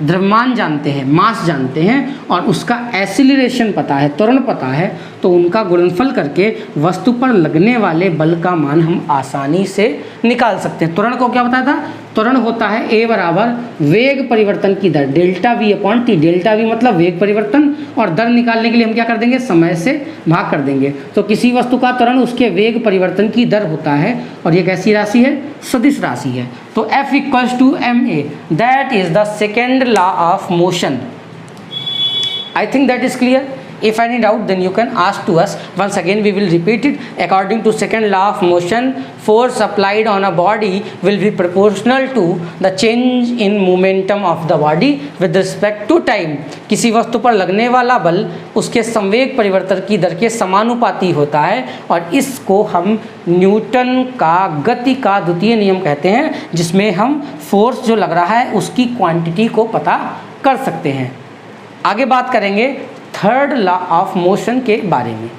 द्रव्यमान जानते हैं, मास जानते हैं और उसका एक्सीलरेशन पता है, त्वरण पता है, तो उनका गुणनफल करके वस्तु पर लगने वाले बल का मान हम आसानी से निकाल सकते हैं। त्वरण को क्या बताया था? त्वरण होता है ए बराबर वेग परिवर्तन की दर delta V upon T. Delta V मतलब वेग परिवर्तन और दर निकालने के लिए हम क्या कर देंगे? समय से भाग कर देंगे। तो किसी वस्तु का त्वरण उसके वेग परिवर्तन की दर होता है और ये कैसी राशि है? सदिश राशि है। तो F equals to M A, that is the second law of motion. I think that is clear. If any doubt then you can ask to us. Once again we will repeat it. According to second law of motion, force applied on a body will be proportional to the change in momentum of the body with respect to time. किसी वस्तु पर लगने वाला बल उसके संवेग परिवर्तन की दर के समानुपाती होता है और इसको हम न्यूटन का गति का द्वितीय नियम कहते हैं, जिसमें हम फोर्स जो लग रहा है उसकी क्वांटिटी को पता कर सकते हैं। आगे बात करेंगे थर्ड लॉ ऑफ मोशन के बारे में।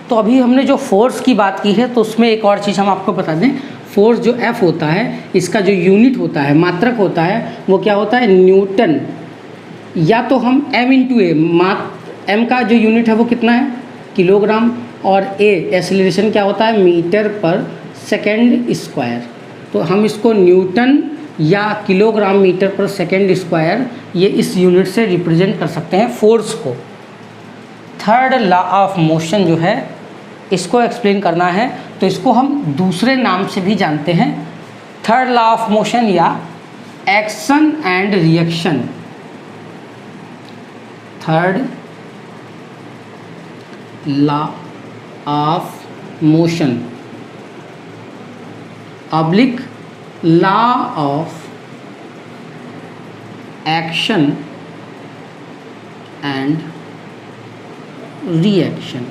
तो अभी हमने जो फोर्स की बात की है तो उसमें एक और चीज़ हम आपको बता दें। फोर्स जो F होता है इसका जो यूनिट होता है, मात्रक होता है, वो क्या होता है? न्यूटन। या तो हम M इंटू ए, M का जो यूनिट है वो कितना है? किलोग्राम, और A एक्सीलरेशन क्या होता है? मीटर पर सेकेंड स्क्वायर। तो हम इसको न्यूटन या किलोग्राम मीटर पर सेकेंड स्क्वायर ये इस यूनिट से रिप्रेजेंट कर सकते हैं फोर्स को। थर्ड लॉ ऑफ मोशन जो है इसको एक्सप्लेन करना है तो इसको हम दूसरे नाम से भी जानते हैं, थर्ड लॉ ऑफ मोशन या action and reaction. Third law of motion oblique law of action and reaction.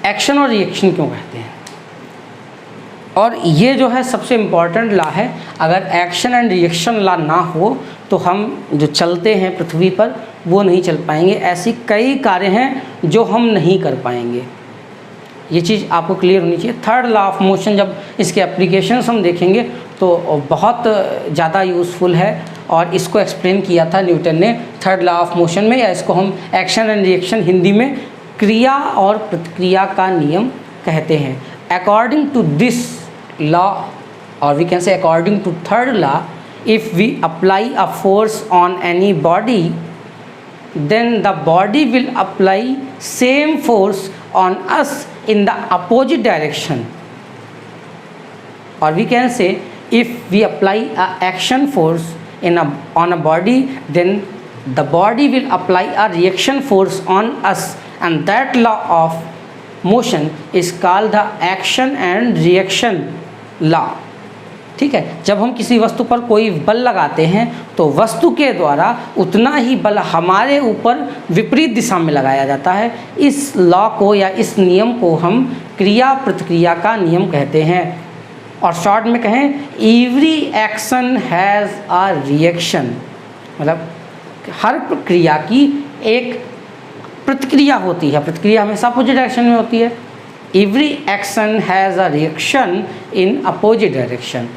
Action और रिएक्शन क्यों कहते हैं? और ये जो है सबसे इम्पॉर्टेंट लॉ है। अगर एक्शन एंड रिएक्शन लॉ ना हो तो हम जो चलते हैं पृथ्वी पर वो नहीं चल पाएंगे। ऐसी कई कार्य हैं जो हम नहीं कर पाएंगे। ये चीज़ आपको क्लियर होनी चाहिए। थर्ड लॉ ऑफ मोशन जब इसके एप्लीकेशंस हम देखेंगे तो बहुत ज़्यादा यूज़फुल है और इसको एक्सप्लेन किया था न्यूटन ने थर्ड लॉ ऑफ मोशन में, या इसको हम एक्शन एंड रिएक्शन हिंदी में क्रिया और प्रतिक्रिया का नियम कहते हैं। According to this law, or we can say according to third law, if we apply a force on any body, then the body will apply same force on us in the opposite direction. Or we can say, if we apply a action force on a body, then the body will apply a reaction force on us, and that law of motion is called the action and reaction law. ठीक है, जब हम किसी वस्तु पर कोई बल लगाते हैं तो वस्तु के द्वारा उतना ही बल हमारे ऊपर विपरीत दिशा में लगाया जाता है। इस लॉ को या इस नियम को हम क्रिया प्रतिक्रिया का नियम कहते हैं। और शॉर्ट में कहें, every action has a reaction, मतलब हर क्रिया की एक प्रतिक्रिया होती है। प्रतिक्रिया हमेशा अपोजिट डायरेक्शन में होती है। Every action has a reaction in opposite direction.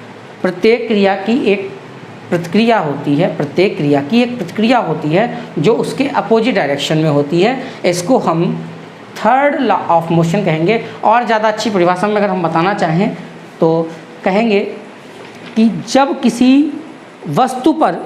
प्रत्येक क्रिया की एक प्रतिक्रिया होती है, प्रत्येक क्रिया की एक प्रतिक्रिया होती है जो उसके अपोजिट डायरेक्शन में होती है। इसको हम थर्ड लॉ ऑफ मोशन कहेंगे। और ज़्यादा अच्छी परिभाषा में अगर हम बताना चाहें तो कहेंगे कि जब किसी वस्तु पर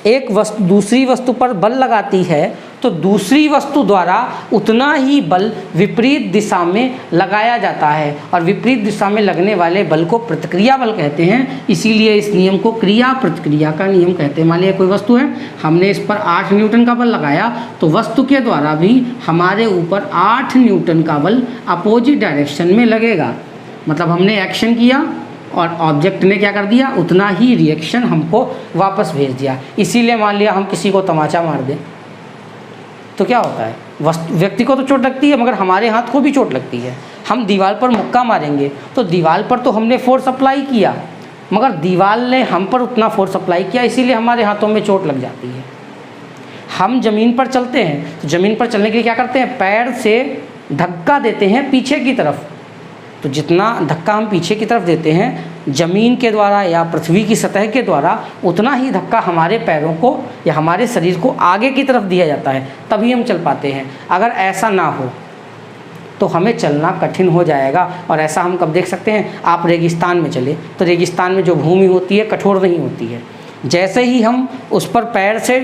एक वस्तु दूसरी वस्तु पर बल लगाती है तो दूसरी वस्तु द्वारा उतना ही बल विपरीत दिशा में लगाया जाता है, और विपरीत दिशा में लगने वाले बल को प्रतिक्रिया बल कहते हैं। इसीलिए इस नियम को क्रिया प्रतिक्रिया का नियम कहते हैं। मान लिया कोई वस्तु है, हमने इस पर 8 न्यूटन का बल लगाया, तो वस्तु के द्वारा भी हमारे ऊपर 8 न्यूटन का बल अपोजिट डायरेक्शन में लगेगा। मतलब हमने एक्शन किया और ऑब्जेक्ट ने क्या कर दिया, उतना ही रिएक्शन हमको वापस भेज दिया। इसीलिए मान लिया हम किसी को तमाचा मार दें तो क्या होता है, व्यक्ति को तो चोट लगती है मगर हमारे हाथ को भी चोट लगती है। हम दीवार पर मुक्का मारेंगे तो दीवार पर तो हमने फोर्स अप्लाई किया मगर दीवार ने हम पर उतना फोर्स अप्लाई किया, इसीलिए हमारे हाथों में चोट लग जाती है। हम ज़मीन पर चलते हैं तो ज़मीन पर चलने के लिए क्या करते हैं, पैर से धक्का देते हैं पीछे की तरफ। तो जितना धक्का हम पीछे की तरफ देते हैं ज़मीन के द्वारा या पृथ्वी की सतह के द्वारा, उतना ही धक्का हमारे पैरों को या हमारे शरीर को आगे की तरफ दिया जाता है, तभी हम चल पाते हैं। अगर ऐसा ना हो तो हमें चलना कठिन हो जाएगा। और ऐसा हम कब देख सकते हैं, आप रेगिस्तान में चले तो रेगिस्तान में जो भूमि होती है कठोर नहीं होती है। जैसे ही हम उस पर पैर से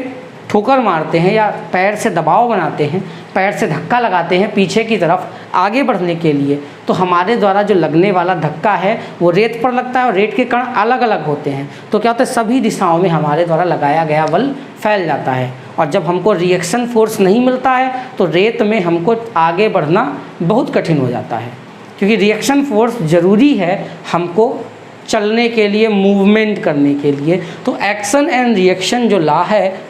ठोकर मारते हैं या पैर से दबाव बनाते हैं, पैर से धक्का लगाते हैं पीछे की तरफ आगे बढ़ने के लिए, तो हमारे द्वारा जो लगने वाला धक्का है वो रेत पर लगता है और रेत के कण अलग अलग होते हैं। तो क्या होता है, सभी दिशाओं में हमारे द्वारा लगाया गया बल फैल जाता है। और जब हमको रिएक्शन फोर्स नहीं मिलता है तो रेत में हमको आगे बढ़ना बहुत कठिन हो जाता है, क्योंकि रिएक्शन फोर्स ज़रूरी है हमको चलने के लिए, मूवमेंट करने के लिए। तो एक्शन एंड रिएक्शन जो लॉ है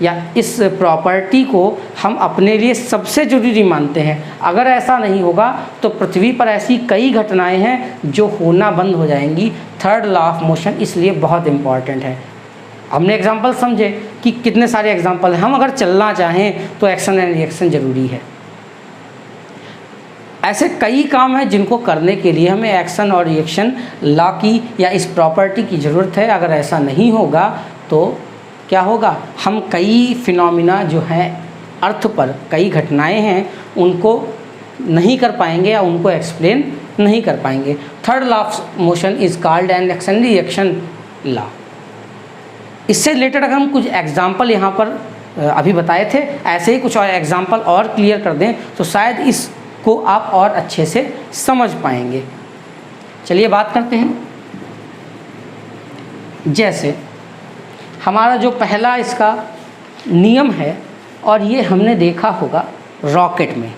या इस प्रॉपर्टी को हम अपने लिए सबसे ज़रूरी मानते हैं। अगर ऐसा नहीं होगा तो पृथ्वी पर ऐसी कई घटनाएं हैं जो होना बंद हो जाएंगी। थर्ड लॉ ऑफ मोशन इसलिए बहुत इम्पॉर्टेंट है। हमने एग्जांपल समझे कि कितने सारे एग्जांपल हैं। हम अगर चलना चाहें तो एक्शन एंड रिएक्शन ज़रूरी है। ऐसे कई काम हैं जिनको करने के लिए हमें एक्शन और रिएक्शन लॉ की या इस प्रॉपर्टी की ज़रूरत है। अगर ऐसा नहीं होगा तो क्या होगा, हम कई फिनोमिना जो हैं अर्थ पर, कई घटनाएं हैं, उनको नहीं कर पाएंगे या उनको एक्सप्लेन नहीं कर पाएंगे। Third law of motion is called an action reaction law. इससे रिलेटेड अगर हम कुछ एग्जाम्पल यहाँ पर अभी बताए थे, ऐसे ही कुछ और एग्जाम्पल और क्लियर कर दें तो शायद इसको आप और अच्छे से समझ पाएंगे। चलिए बात करते हैं। जैसे हमारा जो पहला इसका नियम है, और ये हमने देखा होगा रॉकेट में,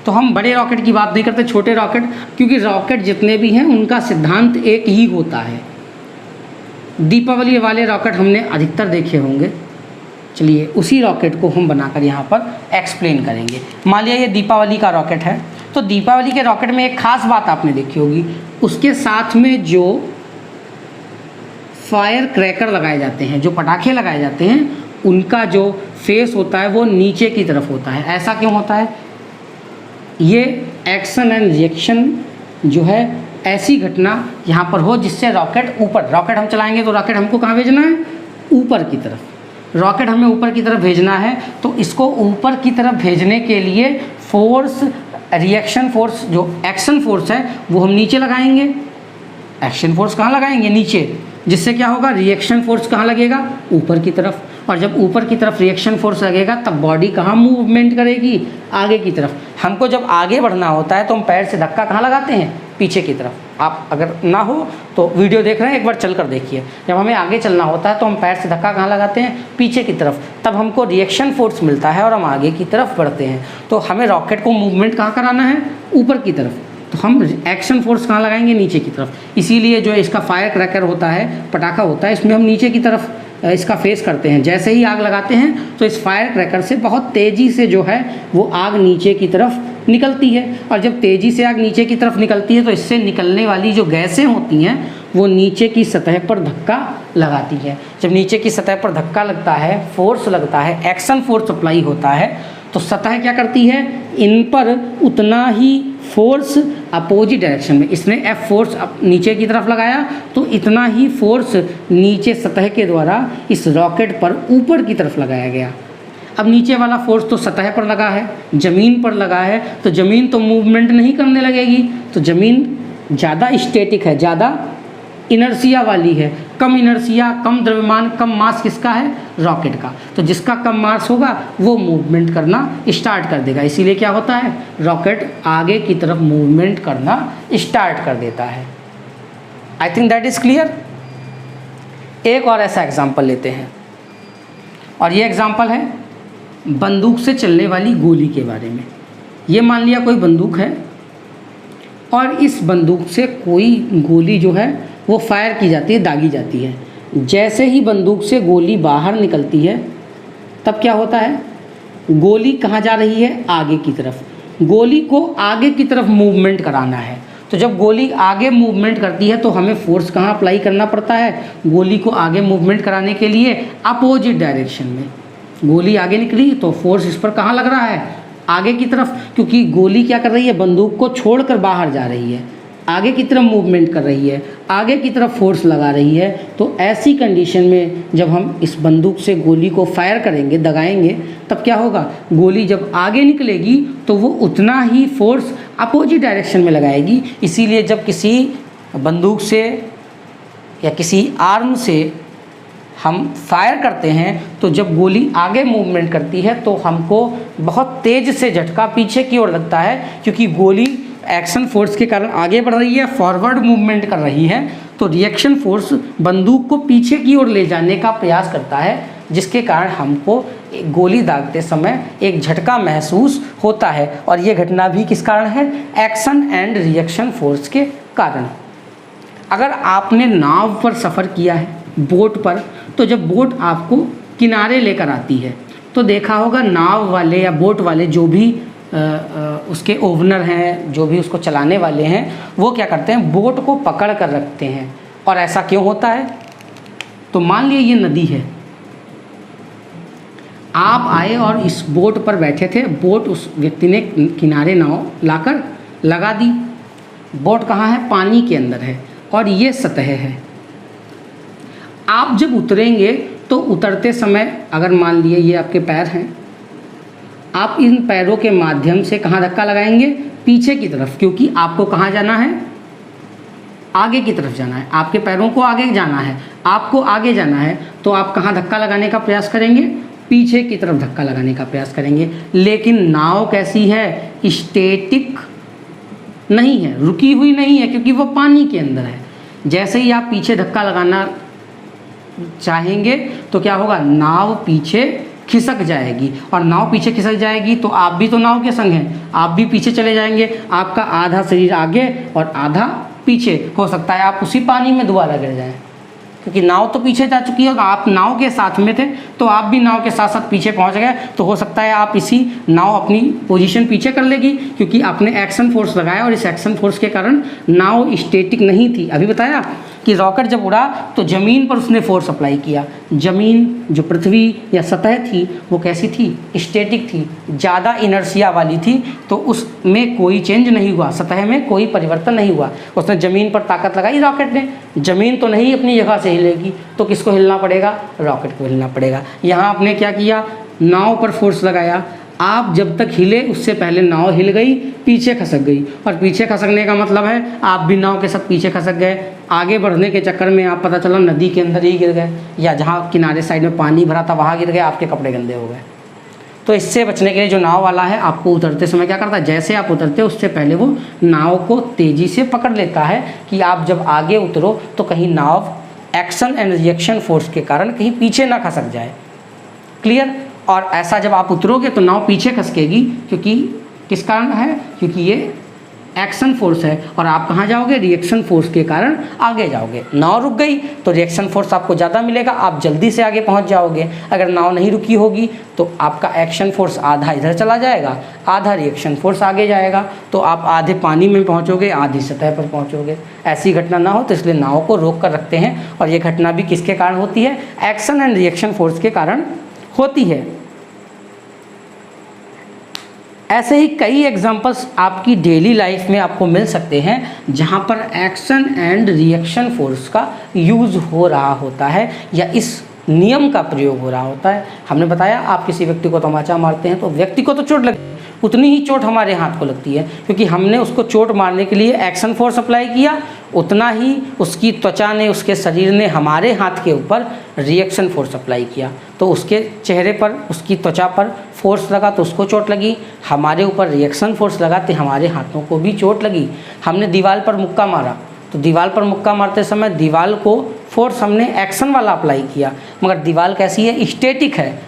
तो हम बड़े रॉकेट की बात नहीं करते, छोटे रॉकेट, क्योंकि रॉकेट जितने भी हैं उनका सिद्धांत एक ही होता है। दीपावली वाले रॉकेट हमने अधिकतर देखे होंगे। चलिए उसी रॉकेट को हम बनाकर यहाँ पर एक्सप्लेन करेंगे। मान लिया ये दीपावली का रॉकेट है, तो दीपावली के रॉकेट में एक ख़ास बात आपने देखी होगी, उसके साथ में जो फायर क्रैकर लगाए जाते हैं, जो पटाखे लगाए जाते हैं, उनका जो फेस होता है वो नीचे की तरफ होता है। ऐसा क्यों होता है, ये एक्शन एंड रिएक्शन जो है, ऐसी घटना यहाँ पर हो जिससे रॉकेट ऊपर, रॉकेट हम चलाएंगे तो रॉकेट हमको कहाँ भेजना है, ऊपर की तरफ। रॉकेट हमें ऊपर की तरफ भेजना है, तो इसको ऊपर की तरफ भेजने के लिए फोर्स रिएक्शन फोर्स जो एक्शन फोर्स है वो हम नीचे लगाएंगे। एक्शन फोर्स कहाँ लगाएंगे? नीचे। जिससे क्या होगा? रिएक्शन फोर्स कहाँ लगेगा? ऊपर की तरफ। और जब ऊपर की तरफ रिएक्शन फोर्स लगेगा तब बॉडी कहाँ मूवमेंट करेगी? आगे की तरफ। हमको जब आगे बढ़ना होता है तो हम पैर से धक्का कहाँ लगाते हैं? पीछे की तरफ। आप अगर ना हो तो वीडियो देख रहे हैं, एक बार चल कर देखिए। जब हमें आगे चलना होता है तो हम पैर से धक्का कहाँ लगाते हैं? पीछे की तरफ। तब हमको रिएक्शन फोर्स मिलता है और हम आगे की तरफ बढ़ते हैं। तो हमें रॉकेट को मूवमेंट कहाँ कराना है? ऊपर की तरफ। तो हम एक्शन फोर्स कहाँ लगाएंगे? नीचे की तरफ। इसीलिए जो इसका फायर क्रैकर होता है, पटाखा होता है, इसमें हम नीचे की तरफ इसका फेस करते हैं। जैसे ही आग लगाते हैं तो इस फायर क्रैकर से बहुत तेज़ी से जो है वो आग नीचे की तरफ निकलती है। और जब तेज़ी से आग नीचे की तरफ निकलती है तो इससे निकलने वाली जो गैसें होती हैं वो नीचे की सतह पर धक्का लगाती है। जब नीचे की सतह पर धक्का लगता है, फोर्स लगता है, एक्शन फोर्स अप्लाई होता है, तो सतह क्या करती है? इन पर उतना ही फोर्स अपोजिट डायरेक्शन में, इसने एफ फोर्स नीचे की तरफ लगाया तो इतना ही फोर्स नीचे सतह के द्वारा इस रॉकेट पर ऊपर की तरफ लगाया गया। अब नीचे वाला फोर्स तो सतह पर लगा है, ज़मीन पर लगा है, तो ज़मीन तो मूवमेंट नहीं करने लगेगी। तो ज़मीन ज़्यादा स्टैटिक है, ज़्यादा इनर्सिया वाली है। कम इनर्सिया, कम द्रव्यमान, कम मास किसका है? रॉकेट का। तो जिसका कम मास होगा वो मूवमेंट करना स्टार्ट कर देगा। इसीलिए क्या होता है? रॉकेट आगे की तरफ मूवमेंट करना स्टार्ट कर देता है। I think that is clear. एक और ऐसा एग्जाम्पल लेते हैं, और ये एग्जाम्पल है बंदूक से चलने वाली गोली के बारे में। ये मान लिया कोई बंदूक है और इस बंदूक से कोई गोली जो है वो फायर की जाती है, दागी जाती है। जैसे ही बंदूक से गोली बाहर निकलती है तब क्या होता है? गोली कहाँ जा रही है? आगे की तरफ। गोली को आगे की तरफ मूवमेंट कराना है। तो जब गोली आगे मूवमेंट करती है तो हमें फोर्स कहाँ अप्लाई करना पड़ता है? गोली को आगे मूवमेंट कराने के लिए अपोजिट डायरेक्शन में। गोली आगे निकली तो फोर्स इस पर कहाँ लग रहा है? आगे की तरफ, क्योंकि गोली क्या कर रही है? बंदूक को छोड़कर बाहर जा रही है, आगे की तरफ मूवमेंट कर रही है, आगे की तरफ फोर्स लगा रही है। तो ऐसी कंडीशन में जब हम इस बंदूक से गोली को फायर करेंगे, दगाएंगे, तब क्या होगा? गोली जब आगे निकलेगी तो वो उतना ही फोर्स अपोजिट डायरेक्शन में लगाएगी। इसीलिए जब किसी बंदूक से या किसी आर्म से हम फायर करते हैं तो जब गोली आगे मूवमेंट करती है तो हमको बहुत तेज़ से झटका पीछे की ओर लगता है, क्योंकि गोली एक्शन फोर्स के कारण आगे बढ़ रही है, फॉरवर्ड मूवमेंट कर रही है। तो रिएक्शन फोर्स बंदूक को पीछे की ओर ले जाने का प्रयास करता है, जिसके कारण हमको गोली दागते समय एक झटका महसूस होता है। और ये घटना भी किस कारण है? एक्शन एंड रिएक्शन फोर्स के कारण। अगर आपने नाव पर सफ़र किया है, बोट पर, तो जब बोट आपको किनारे लेकर आती है तो देखा होगा नाव वाले या बोट वाले जो भी उसके ओवनर हैं, जो भी उसको चलाने वाले हैं, वो क्या करते हैं? बोट को पकड़ कर रखते हैं। और ऐसा क्यों होता है? तो मान लिए ये नदी है, आप आए और इस बोट पर बैठे थे, बोट उस व्यक्ति ने किनारे नाव लाकर लगा दी। बोट कहाँ है? पानी के अंदर है और ये सतह है। आप जब उतरेंगे तो उतरते समय अगर मान लिए ये आपके पैर हैं, आप इन पैरों के माध्यम से कहाँ धक्का लगाएंगे? पीछे की तरफ, क्योंकि आपको कहाँ जाना है? आगे की तरफ जाना है। आपके पैरों को आगे जाना है, आपको आगे जाना है, तो आप कहाँ धक्का लगाने का प्रयास करेंगे? पीछे की तरफ धक्का लगाने का प्रयास करेंगे। लेकिन नाव कैसी है? स्टैटिक नहीं है, रुकी हुई नहीं है, क्योंकि वो पानी के अंदर है। जैसे ही आप पीछे धक्का लगाना चाहेंगे तो क्या होगा? नाव पीछे खिसक जाएगी, और नाव पीछे खिसक जाएगी तो आप भी तो नाव के संग हैं, आप भी पीछे चले जाएंगे। आपका आधा शरीर आगे और आधा पीछे, हो सकता है आप उसी पानी में दोबारा गिर जाएं, क्योंकि नाव तो पीछे जा चुकी है। आप नाव के साथ में थे तो आप भी नाव के साथ साथ पीछे पहुंच गए, तो हो सकता है आप इसी नाव अपनी पोजीशन पीछे कर लेगी, क्योंकि आपने एक्शन फोर्स लगाया और इस एक्शन फोर्स के कारण नाव स्टैटिक नहीं थी। अभी बताया कि रॉकेट जब उड़ा तो ज़मीन पर उसने फोर्स अप्लाई किया। ज़मीन जो पृथ्वी या सतह थी वो कैसी थी? स्टैटिक थी, ज़्यादा इनर्सिया वाली थी, तो उसमें कोई चेंज नहीं हुआ, सतह में कोई परिवर्तन नहीं हुआ। उसने ज़मीन पर ताकत लगाई रॉकेट ने, ज़मीन तो नहीं अपनी जगह से हिलेगी, तो किसको हिलना पड़ेगा? रॉकेट को हिलना पड़ेगा। यहाँ आपने क्या किया? नाव पर फोर्स लगाया, आप जब तक हिले उससे पहले नाव हिल गई, पीछे खसक गई, और पीछे खसकने का मतलब है आप भी नाव के साथ पीछे खसक गए। आगे बढ़ने के चक्कर में आप पता चला नदी के अंदर ही गिर गए, या जहाँ किनारे साइड में पानी भरा था वहाँ गिर गए, आपके कपड़े गंदे हो गए। तो इससे बचने के लिए जो नाव वाला है आपको उतरते समय क्या करता है, जैसे आप उतरते हो उससे पहले वो नाव को तेज़ी से पकड़ लेता है कि आप जब आगे उतरो तो कहीं नाव एक्शन एंड रिएक्शन फोर्स के कारण कहीं पीछे ना खसक जाए। क्लियर। और ऐसा जब आप उतरोगे तो नाव पीछे खसकेगी, क्योंकि किस कारण है, क्योंकि ये एक्शन फोर्स है, और आप कहाँ जाओगे, रिएक्शन फोर्स के कारण आगे जाओगे। नाव रुक गई तो रिएक्शन फोर्स आपको ज़्यादा मिलेगा, आप जल्दी से आगे पहुँच जाओगे। अगर नाव नहीं रुकी होगी तो आपका एक्शन फोर्स आधा इधर चला जाएगा, आधा रिएक्शन फोर्स आगे जाएगा, तो आप आधे पानी में पहुँचोगे, आधी सतह पर पहुँचोगे। ऐसी घटना ना हो तो इसलिए नाव को रोक कर रखते हैं, और ये घटना भी किसके कारण होती है, एक्शन एंड रिएक्शन फोर्स के कारण होती है। ऐसे ही कई एग्जांपल्स आपकी डेली लाइफ में आपको मिल सकते हैं जहां पर एक्शन एंड रिएक्शन फोर्स का यूज़ हो रहा होता है, या इस नियम का प्रयोग हो रहा होता है। हमने बताया आप किसी व्यक्ति को तमाचा मारते हैं तो व्यक्ति को तो चोट लगती है, उतनी ही चोट हमारे हाथ को लगती है, क्योंकि हमने उसको चोट मारने के लिए एक्शन फोर्स अप्लाई किया, उतना ही उसकी त्वचा ने, उसके शरीर ने हमारे हाथ के ऊपर रिएक्शन फोर्स अप्लाई किया। तो उसके चेहरे पर, उसकी त्वचा पर फोर्स लगा तो उसको चोट लगी, हमारे ऊपर रिएक्शन फोर्स लगा तो हमारे हाथों को भी चोट लगी। हमने दीवार पर मुक्का मारा तो दीवार पर मुक्का मारते समय दीवार को फोर्स हमने एक्शन वाला अप्लाई किया, मगर दीवार कैसी है, स्टैटिक है,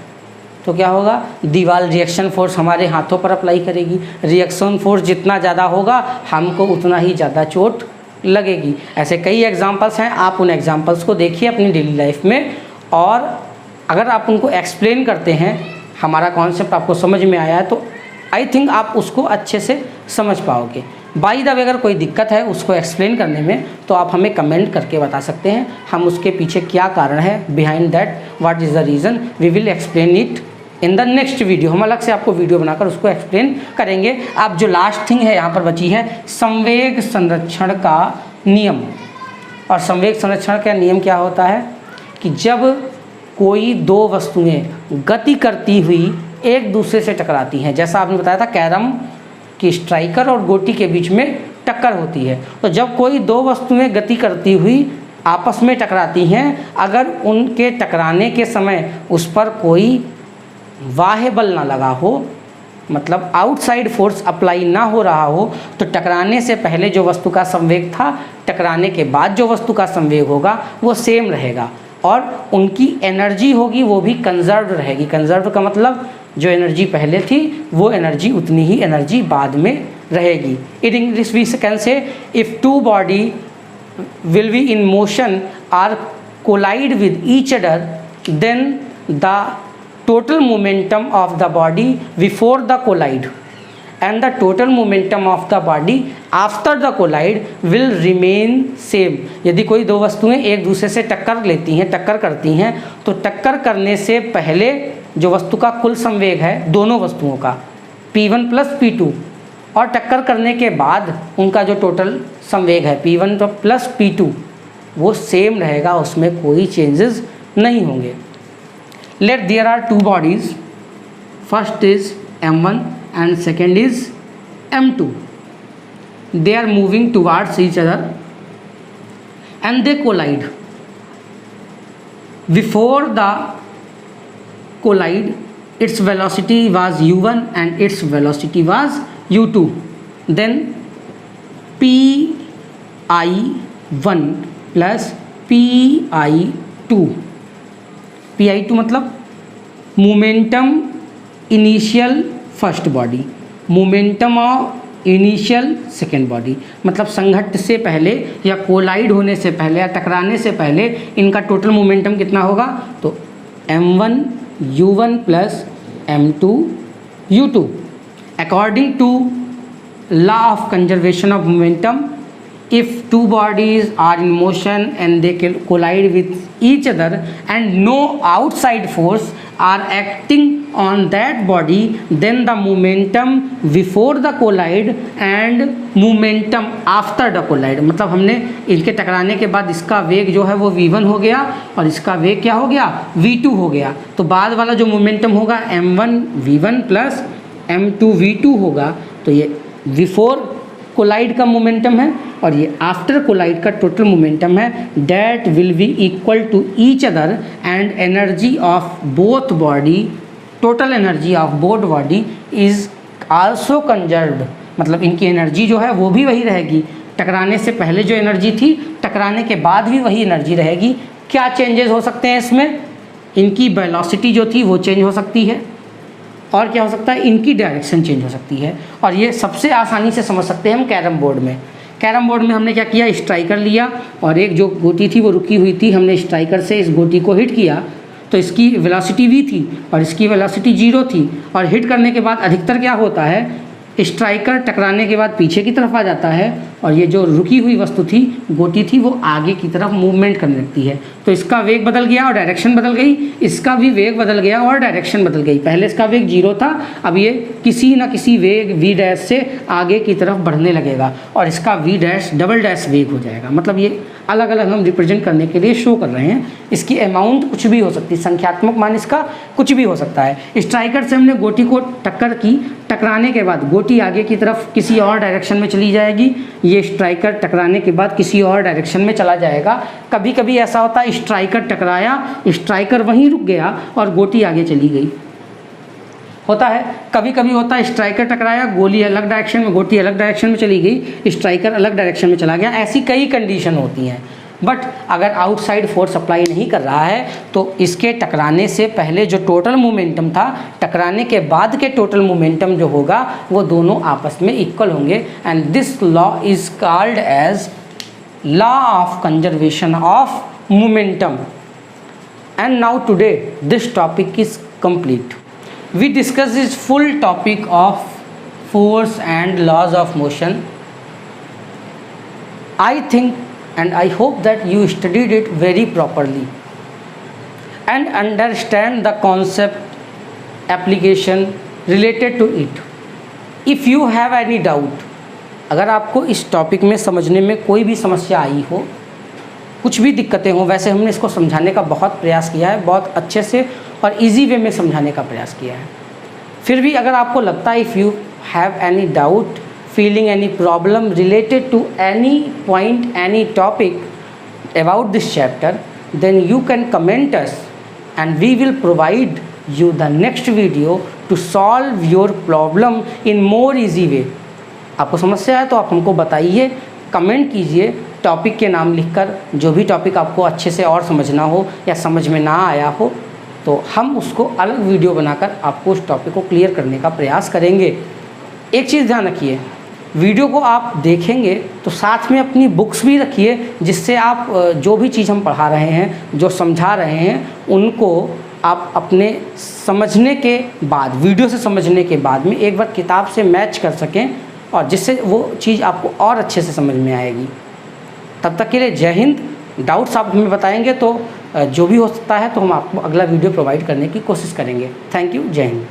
तो क्या होगा, दीवार रिएक्शन फोर्स हमारे हाथों पर अप्लाई करेगी। रिएक्शन फोर्स जितना ज़्यादा होगा हमको उतना ही ज़्यादा चोट लगेगी। ऐसे कई एग्जांपल्स हैं, आप उन एग्जांपल्स को देखिए अपनी डेली लाइफ में, और अगर आप उनको एक्सप्लेन करते हैं, हमारा कॉन्सेप्ट आपको समझ में आया है तो आई थिंक आप उसको अच्छे से समझ पाओगे। बाय द वे अगर कोई दिक्कत है उसको एक्सप्लेन करने में तो आप हमें कमेंट करके बता सकते हैं, हम उसके पीछे क्या कारण है, behind that what is the reason, we will explain it in the next video. हम अलग से आपको वीडियो बनाकर उसको एक्सप्लेन करेंगे। अब जो लास्ट थिंग है यहाँ पर बची है संवेग संरक्षण का नियम। और संवेग संरक्षण का नियम क्या होता है कि जब कोई दो वस्तुएं गति करती हुई एक दूसरे से टकराती हैं, जैसा आपने बताया था कैरम की स्ट्राइकर और गोटी के बीच में टक्कर होती है, तो जब कोई दो वस्तुएं गति करती हुई आपस में टकराती हैं, अगर उनके टकराने के समय उस पर कोई बाह्य बल ना लगा हो, मतलब आउटसाइड फोर्स अप्लाई ना हो रहा हो, तो टकराने से पहले जो वस्तु का संवेग था, टकराने के बाद जो वस्तु का संवेग होगा वो सेम रहेगा, और उनकी एनर्जी होगी वो भी कंजर्व्ड रहेगी। कंजर्व्ड का मतलब जो एनर्जी पहले थी वो एनर्जी उतनी ही एनर्जी बाद में रहेगी। In English we can say if two body will be in motion or collide with each other, then the total momentum of the body before the collide and the total momentum of the body after the collide will remain same। यदि कोई दो वस्तुएं एक दूसरे से टक्कर लेती हैं, टक्कर करती हैं, तो टक्कर करने से पहले जो वस्तु का कुल संवेग है दोनों वस्तुओं का P1 प्लस P2, और टक्कर करने के बाद उनका जो टोटल संवेग है P1 प्लस P2 वो सेम रहेगा, उसमें कोई चेंजेस नहीं होंगे। Let there are two bodies, first is M1 and second is M2. They are moving towards each other and they collide. Before the collide, its velocity was u1 and its velocity was u2. Then Pi1 plus Pi2, Pi2 मतलब momentum initial first body, momentum of initial second body, मतलब संघट्ट से पहले या collide होने से पहले या टकराने से पहले इनका टोटल मोमेंटम कितना होगा, तो m1 u1 plus m2 u2। According to law of conservation of momentum, if two bodies are in motion and they collide with each other and no outside force are acting on that body, then the momentum before the collide and momentum after the collide, मतलब हमने इनके टकराने के बाद इसका वेग जो है वो v1 हो गया और इसका वेग क्या हो गया, v2 हो गया, तो बाद वाला जो मोमेंटम होगा m1 v1 प्लस m2v2 होगा तो ये बिफोर कोलाइड का मोमेंटम है और ये आफ्टर कोलाइड का टोटल मोमेंटम है। That will be equal to each other and energy of both body, total energy of both body is also conserved, मतलब इनकी एनर्जी जो है वो भी वही रहेगी। टकराने से पहले जो एनर्जी थी, टकराने के बाद भी वही एनर्जी रहेगी। क्या चेंजेस हो सकते हैं इसमें? इनकी वेलोसिटी जो थी वो चेंज हो सकती है, और क्या हो सकता है, इनकी डायरेक्शन चेंज हो सकती है। और ये सबसे आसानी से समझ सकते हैं हम कैरम बोर्ड में। कैरम बोर्ड में हमने क्या किया, स्ट्राइकर लिया और एक जो गोटी थी वो रुकी हुई थी, हमने स्ट्राइकर से इस गोटी को हिट किया तो इसकी वेलोसिटी v थी और इसकी वेलोसिटी 0 थी। और हिट करने के बाद अधिकतर क्या होता है, स्ट्राइकर टकराने के बाद पीछे की तरफ आ जाता है और ये जो रुकी हुई वस्तु थी, गोटी थी, वो आगे की तरफ मूवमेंट करने लगती है। तो इसका वेग बदल गया और डायरेक्शन बदल गई, इसका भी वेग बदल गया और डायरेक्शन बदल गई। पहले इसका वेग 0 था, अब ये किसी न किसी वेग v डैश से आगे की तरफ बढ़ने लगेगा और इसका v डैश डबल डैश वेग हो जाएगा। मतलब ये अलग अलग हम रिप्रेजेंट करने के लिए शो कर रहे हैं। इसकी अमाउंट कुछ भी हो सकती है, संख्यात्मक मान इसका कुछ भी हो सकता है। स्ट्राइकर से हमने गोटी को टक्कर की, टकराने के बाद गोटी आगे की तरफ किसी और डायरेक्शन में चली जाएगी, ये स्ट्राइकर टकराने के बाद किसी और डायरेक्शन में चला जाएगा। कभी कभी ऐसा होता है स्ट्राइकर टकराया, स्ट्राइकर वहीं रुक गया और गोटी आगे चली गई, होता है। कभी कभी होता है स्ट्राइकर टकराया, गोली अलग डायरेक्शन में, गोटी अलग डायरेक्शन में चली गई, स्ट्राइकर अलग डायरेक्शन में चला गया। ऐसी कई कंडीशन होती हैं। बट अगर आउटसाइड फोर्स अप्लाई नहीं कर रहा है तो इसके टकराने से पहले जो टोटल मोमेंटम था, टकराने के बाद के टोटल मोमेंटम जो होगा वो दोनों आपस में इक्वल होंगे। And this law is called as law of conservation of momentum. And now today this topic is complete. We discussed this full topic of force and laws of motion. I think and I hope that you studied it very properly and understand the concept, application related to it. If you have any doubt, अगर आपको इस topic में समझने में कोई भी समस्या आई हो, कुछ भी दिक्कतें हों, वैसे हमने इसको समझाने का बहुत प्रयास किया है, बहुत अच्छे से और इजी वे में समझाने का प्रयास किया है। फिर भी अगर आपको लगता है if you have any doubt, feeling any problem related to any point, any topic about this chapter, then you can comment us and we will provide you the next video to solve your problem in more easy way. आपको समस्या है तो आप हमको बताइए, comment कीजिए topic के नाम लिखकर। जो भी टॉपिक आपको अच्छे से और समझना हो या समझ में ना आया हो तो हम उसको अलग वीडियो बनाकर आपको उस टॉपिक को क्लियर करने का प्रयास करेंगे। एक चीज़ ध्यान रखिए, वीडियो को आप देखेंगे तो साथ में अपनी बुक्स भी रखिए, जिससे आप जो भी चीज़ हम पढ़ा रहे हैं, जो समझा रहे हैं, उनको आप अपने समझने के बाद, वीडियो से समझने के बाद में एक बार किताब से मैच कर सकें और जिससे वो चीज़ आपको और अच्छे से समझ में आएगी। तब तक के लिए जय हिंद। डाउट्स आप हमें बताएंगे तो जो भी हो सकता है तो हम आपको अगला वीडियो प्रोवाइड करने की कोशिश करेंगे। थैंक यू, जय हिंद।